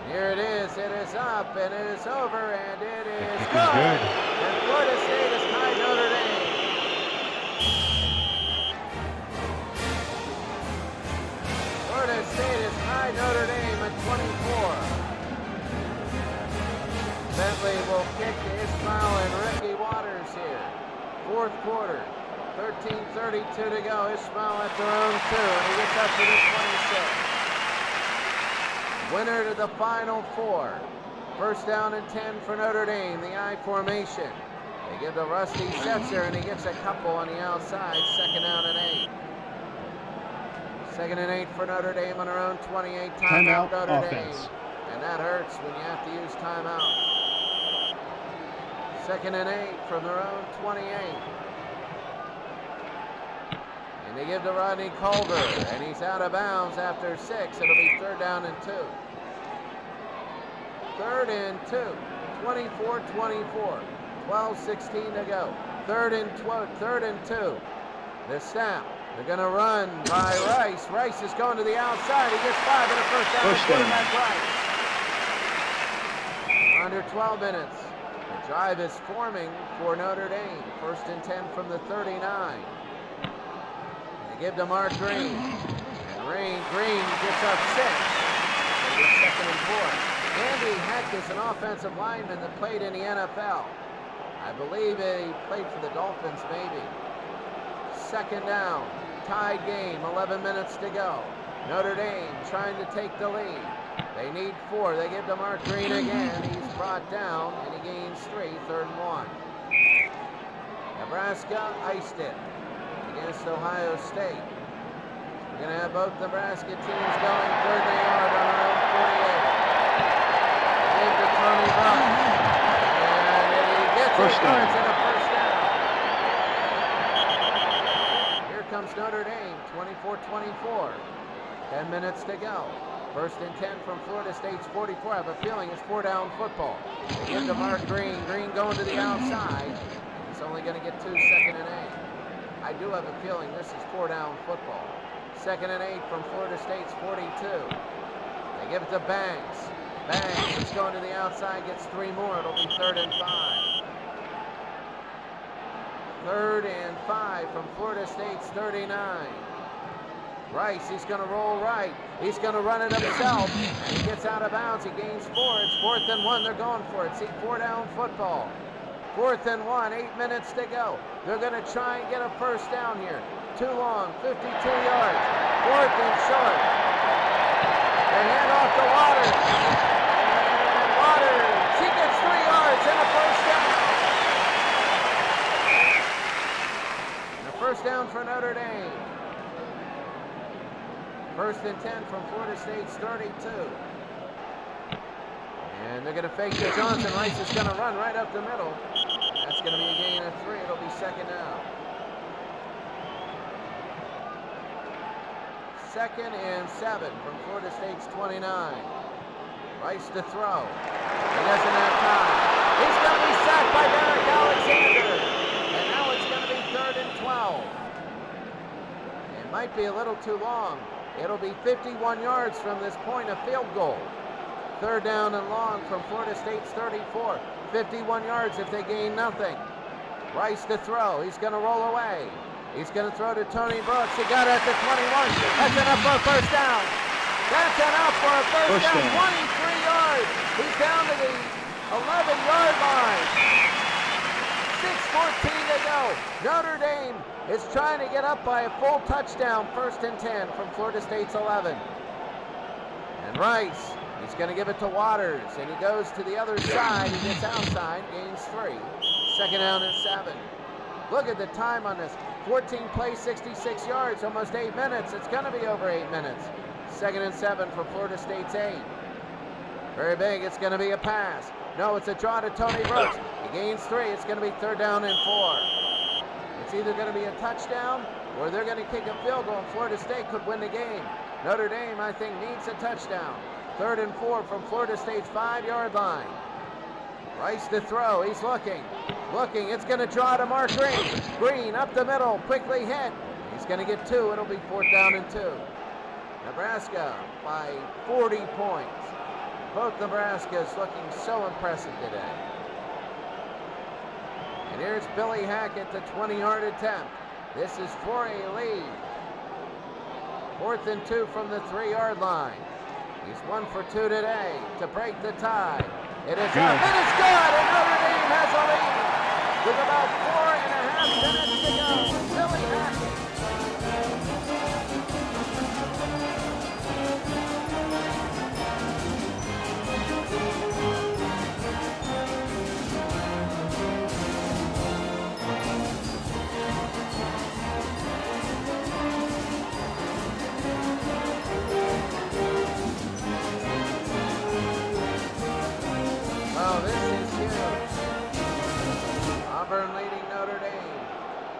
S1: Here it is up, and it is over, and it is good. And Florida State has tied Notre Dame. by Notre Dame at 24. Bentley will kick to Ishmael and Ricky Waters here. Fourth quarter, 13:32 to go. Ishmael at their own 2, and he gets up to the 26. Winner to the Final Four. First down and 10 for Notre Dame, the I formation. They give to Rusty Setzer, and he gets a couple on the outside. Second down and 8. Second and 8 for Notre Dame on their own 28. Timeout Notre
S2: offense.
S1: Dame. And that hurts when you have to use timeout. Second and 8 from their own 28. And they give to Rodney Culver, and he's out of bounds after 6. It'll be third down and 2. Third and 2. 24-24. 12:16 to go. Third and 2. The snap. They're going to run by Rice. Rice is going to the outside. He gets 5 and a first down. Quarterback Rice. Under 12 minutes. The drive is forming for Notre Dame. First and 10 from the 39. They give to Mark Green. And Green gets up 6. Second and 4. Andy Heck is an offensive lineman that played in the NFL. I believe he played for the Dolphins, maybe. Second down. Tied game. 11 minutes to go. Notre Dame trying to take the lead. They need 4. They give to Mark Green again. He's brought down, and he gains 3. Third and 1. Nebraska iced it against Ohio State. We're going to have both Nebraska teams going third and yard on their own 48. They give to Tony Buck. And he gets
S2: First down.
S1: And a first down. Here comes Notre Dame, 24-24. 10 minutes to go. First and 10 from Florida State's 44. I have a feeling it's 4-down football. They give to Mark Green. Green going to the outside. He's only going to get 2. Second and 8. I do have a feeling this is 4-down football. Second and 8 from Florida State's 42. They give it to Banks. Banks is going to the outside, gets 3 more. It'll be third and 5. Third and 5 from Florida State's 39. Rice, he's going to roll right. He's going to run it himself, and he gets out of bounds. He gains 4. It's 4th and 1. They're going for it. See, 4-down football. 4th and 1. 8 minutes to go. They're going to try and get a first down here. Too long. 52 yards. 4th and short. They hand off to Waters. And Waters, he gets 3 yards and a first down. And a first down for Notre Dame. First and 10 from Florida State's 32. And they're going to fake to Johnson. Rice is going to run right up the middle. That's going to be a gain of 3. It'll be second down. Second and 7 from Florida State's 29. Rice to throw. He doesn't have time. He's going to be sacked by Derek Alexander. And now it's going to be third and 12. It might be a little too long. It'll be 51 yards from this point of field goal. Third down and long from Florida State's 34. 51 yards if they gain nothing. Rice to throw. He's going to roll away. He's going to throw to Tony Brooks. He got it at the 21. That's enough for a first down. That's enough for a first down. 23 yards. He's down to the 11-yard line. 6:14 to go. Notre Dame is trying to get up by a full touchdown. First and 10 from Florida State's 11. And Rice, he's going to give it to Waters, and he goes to the other side. He gets outside, gains 3. Second down and 7. Look at the time on this. 14 plays, 66 yards, almost 8 minutes. It's going to be over 8 minutes. Second and 7 for Florida State's 8. Very big. It's going to be a pass. No, it's a draw to Tony Brooks. He gains 3. It's going to be third down and 4. It's either going to be a touchdown or they're going to kick a field goal, and Florida State could win the game. Notre Dame, I think, needs a touchdown. Third and 4 from Florida State's 5-yard line. Rice to throw. He's looking. It's going to draw to Mark Green. Green up the middle, quickly hit. He's going to get 2. It'll be fourth down and 2. Nebraska by 40 points. Both Nebraskas looking so impressive today. And here's Billy Hackett, the 20-yard attempt. This is for a lead. 4th and 2 from the 3-yard line. He's 1 for 2 today to break the tie. It is
S2: Good.
S1: up, and it's good, and Notre Dame has a lead with about 4.5 minutes to go. Billy Hackett. Oh, this is huge. Auburn leading Notre Dame.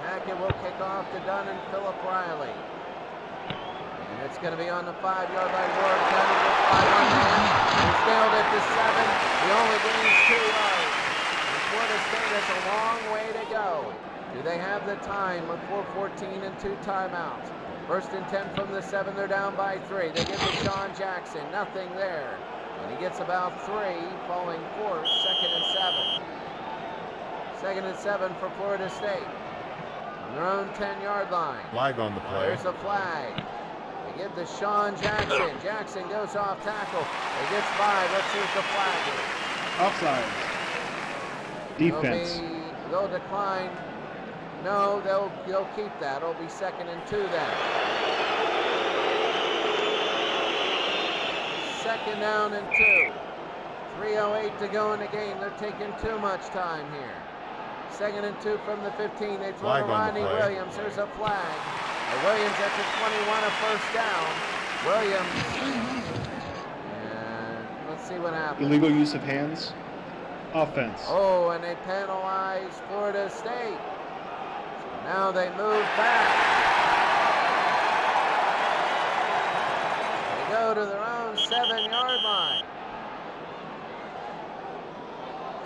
S1: Hackett will kick off to Dunn and Philip Riley. And it's going to be on the 5-yard line. Ward Dunn with 5 on hand. He's nailed it to 7. He only gains 2 yards. And Florida State has a long way to go. Do they have the time with 4:14 and 2 timeouts? 1st and 10 from the 7. They're down by 3. They give to Sean Jackson. Nothing there. And he gets about 3, falling forward, 2nd and 7. 2nd and 7 for Florida State. On their own 10-yard line.
S3: Flag on the play.
S1: There's a flag. They give to Sean Jackson. Jackson goes off tackle. He gets 5. Let's see what the flag is.
S2: Offside. Defense.
S1: They'll decline. No, they'll keep that. It'll be 2nd and 2 then. 2nd down and 2. 3:08 to go in the game. They're taking too much time here. 2nd and 2 from the 15. They throw
S3: Flag
S1: to
S3: on the
S1: Rodney
S3: play.
S1: Williams. There's a flag. And Williams at the 21, a 1st down. Williams. And let's see what happens.
S2: Illegal use of hands. Offense.
S1: Oh, and they penalize Florida State. So now they move back. They go to their own 7-yard line.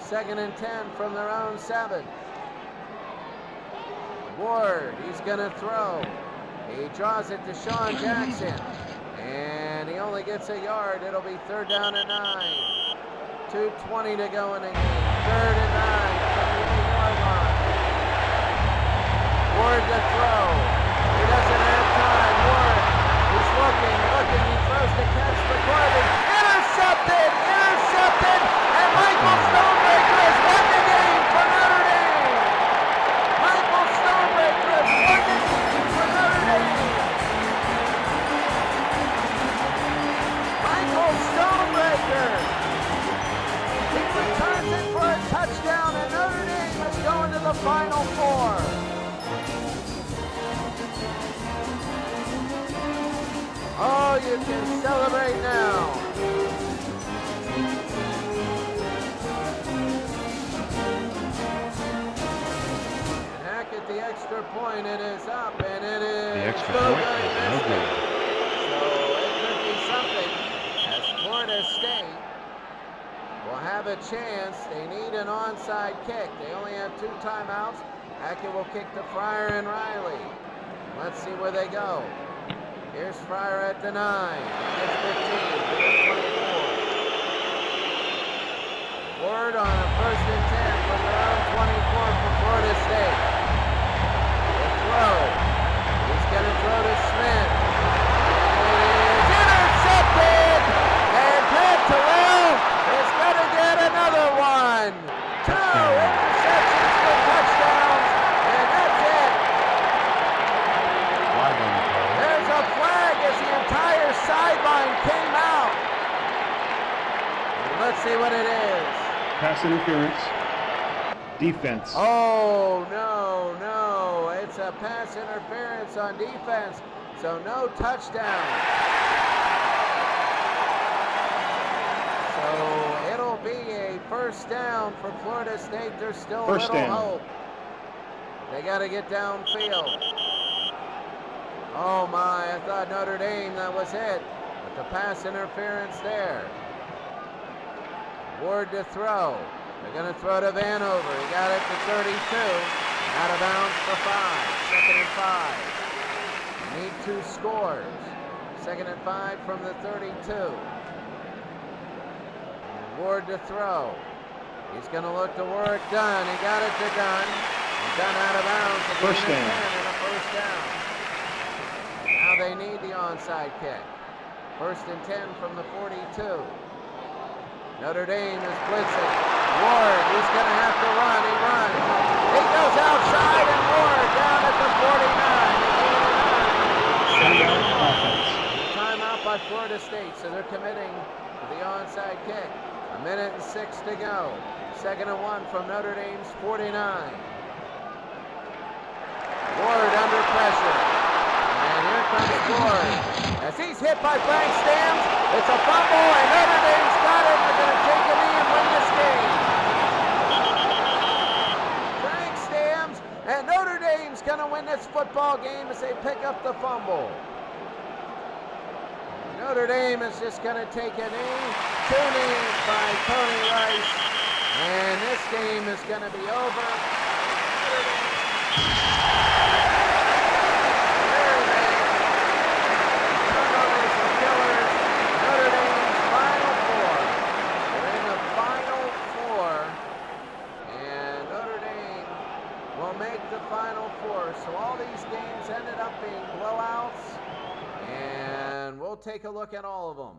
S1: 2nd and 10 from their own 7. Ward, he's going to throw. He draws it to Sean Jackson. And he only gets a yard. It'll be 3rd down and 9. 2:20 to go in the game. 3rd and 9 from the 8-yard line. Ward to throw. He doesn't have time. Ward, he's looking. He throws to catch for Corbin. Intercepted! And Michael Stonebreaker has won the game for Notre Dame. Michael Stonebreaker has won the game for Notre Dame. Michael Stonebreaker. He returns it for a touchdown, and Notre Dame is going to the Final Four. Oh, you can celebrate now. And Hackett, the extra point, it is up, and it is
S3: The extra
S1: no
S3: point
S1: good.
S3: is no good.
S1: So it could be something as Florida State will have a chance. They need an onside kick. They only have 2 timeouts. Hackett will kick to Fryer and Riley. Let's see where they go. Here's Fryer at the 9. Gets 15. Gets 24. Ward on a 1st and 10 from their own 24 for Florida State. The throw. He's going to throw to Smith. And it is intercepted. And Pat Terrell is going to get another one. 2 interceptions for touchdowns. And that's it.
S3: Flag on the play.
S1: There's a flag as the entire sideline came out. And let's see what it is.
S2: Pass interference. Defense.
S1: Oh, no. It's a pass interference on defense. So no touchdown. So it'll be a 1st down for Florida State. There's still
S2: First
S1: a little
S2: down.
S1: hope. They got to get downfield. Oh my, I thought Notre Dame, that was it. But the pass interference there. Ward to throw. They're going to throw to Vanover. He got it to 32. Out of bounds for 5. 2nd and 5. Need 2 scores. 2nd and 5 from the 32. Ward to throw. He's going to look to work Dunn. He got it to Dunn. And Dunn out of bounds.
S2: First down.
S1: And a 1st down. Now they need the onside kick. First and 10 from the 42. Notre Dame is blitzing. Ward, he's going to have to run. He runs. He goes outside, and Ward down at the 49. Timeout by Florida State, so they're committing to the onside kick. 1:06 to go. 2nd and 1 from Notre Dame's 49. Ward under pressure. And here comes Ward. As he's hit by Frank Stamms, it's a fumble, and Notre Dame's got it. They're going to take a knee and win this game. Frank Stamms and Notre Dame's going to win this football game as they pick up the fumble. Notre Dame is just going to take a knee. 2 knees by Tony Rice. And this game is going to be over. Very bad. Turnovers and killers. Notre Dame's Final Four. They're in the Final Four. And Notre Dame will make the Final Four. So all these games ended up being blowouts. And we'll take a look at all of them.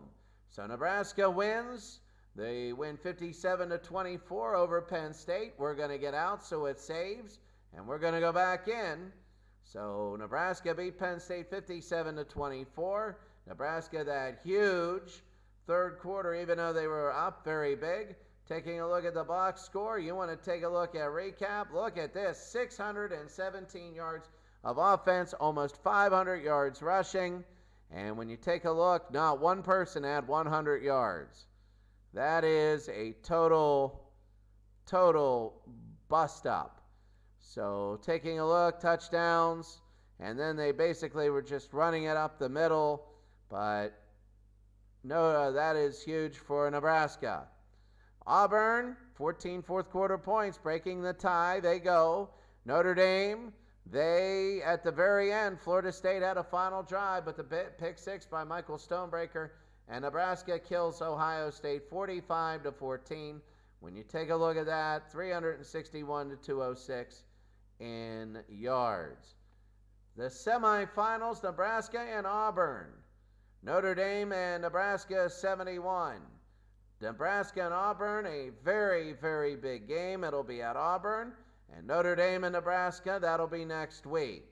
S1: So Nebraska wins. They win 57-24 over Penn State. We're going to get out, so it saves, and we're going to go back in. So Nebraska beat Penn State 57-24. Nebraska, that huge third quarter, even though they were up very big. Taking a look at the box score, you want to take a look at recap. Look at this, 617 yards of offense, almost 500 yards rushing. And when you take a look, not one person had 100 yards. That is a total bust up. So taking a look, touchdowns, and then they basically were just running it up the middle. But no, that is huge for Nebraska. Auburn, 14 fourth quarter points, breaking the tie. They go. Notre Dame, they, at the very end, Florida State had a final drive, but the pick six by Michael Stonebreaker, and Nebraska kills Ohio State 45-14. When you take a look at that, 361-206 in yards. The semifinals, Nebraska and Auburn. Notre Dame and Nebraska 71. Nebraska and Auburn, a very, very big game. It'll be at Auburn. And Notre Dame and Nebraska, that'll be next week.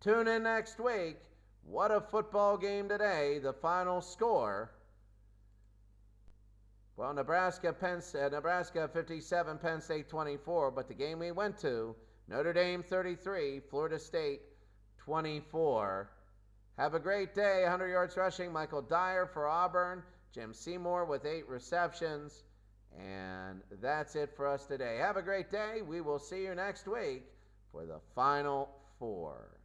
S1: Tune in next week. What a football game today. The final score. Well, Nebraska 57, Penn State 24. But the game we went to, Notre Dame 33, Florida State 24. Have a great day. 100 yards rushing. Michael Dyer for Auburn. Jim Seymour with 8 receptions. And that's it for us today. Have a great day. We will see you next week for the Final Four.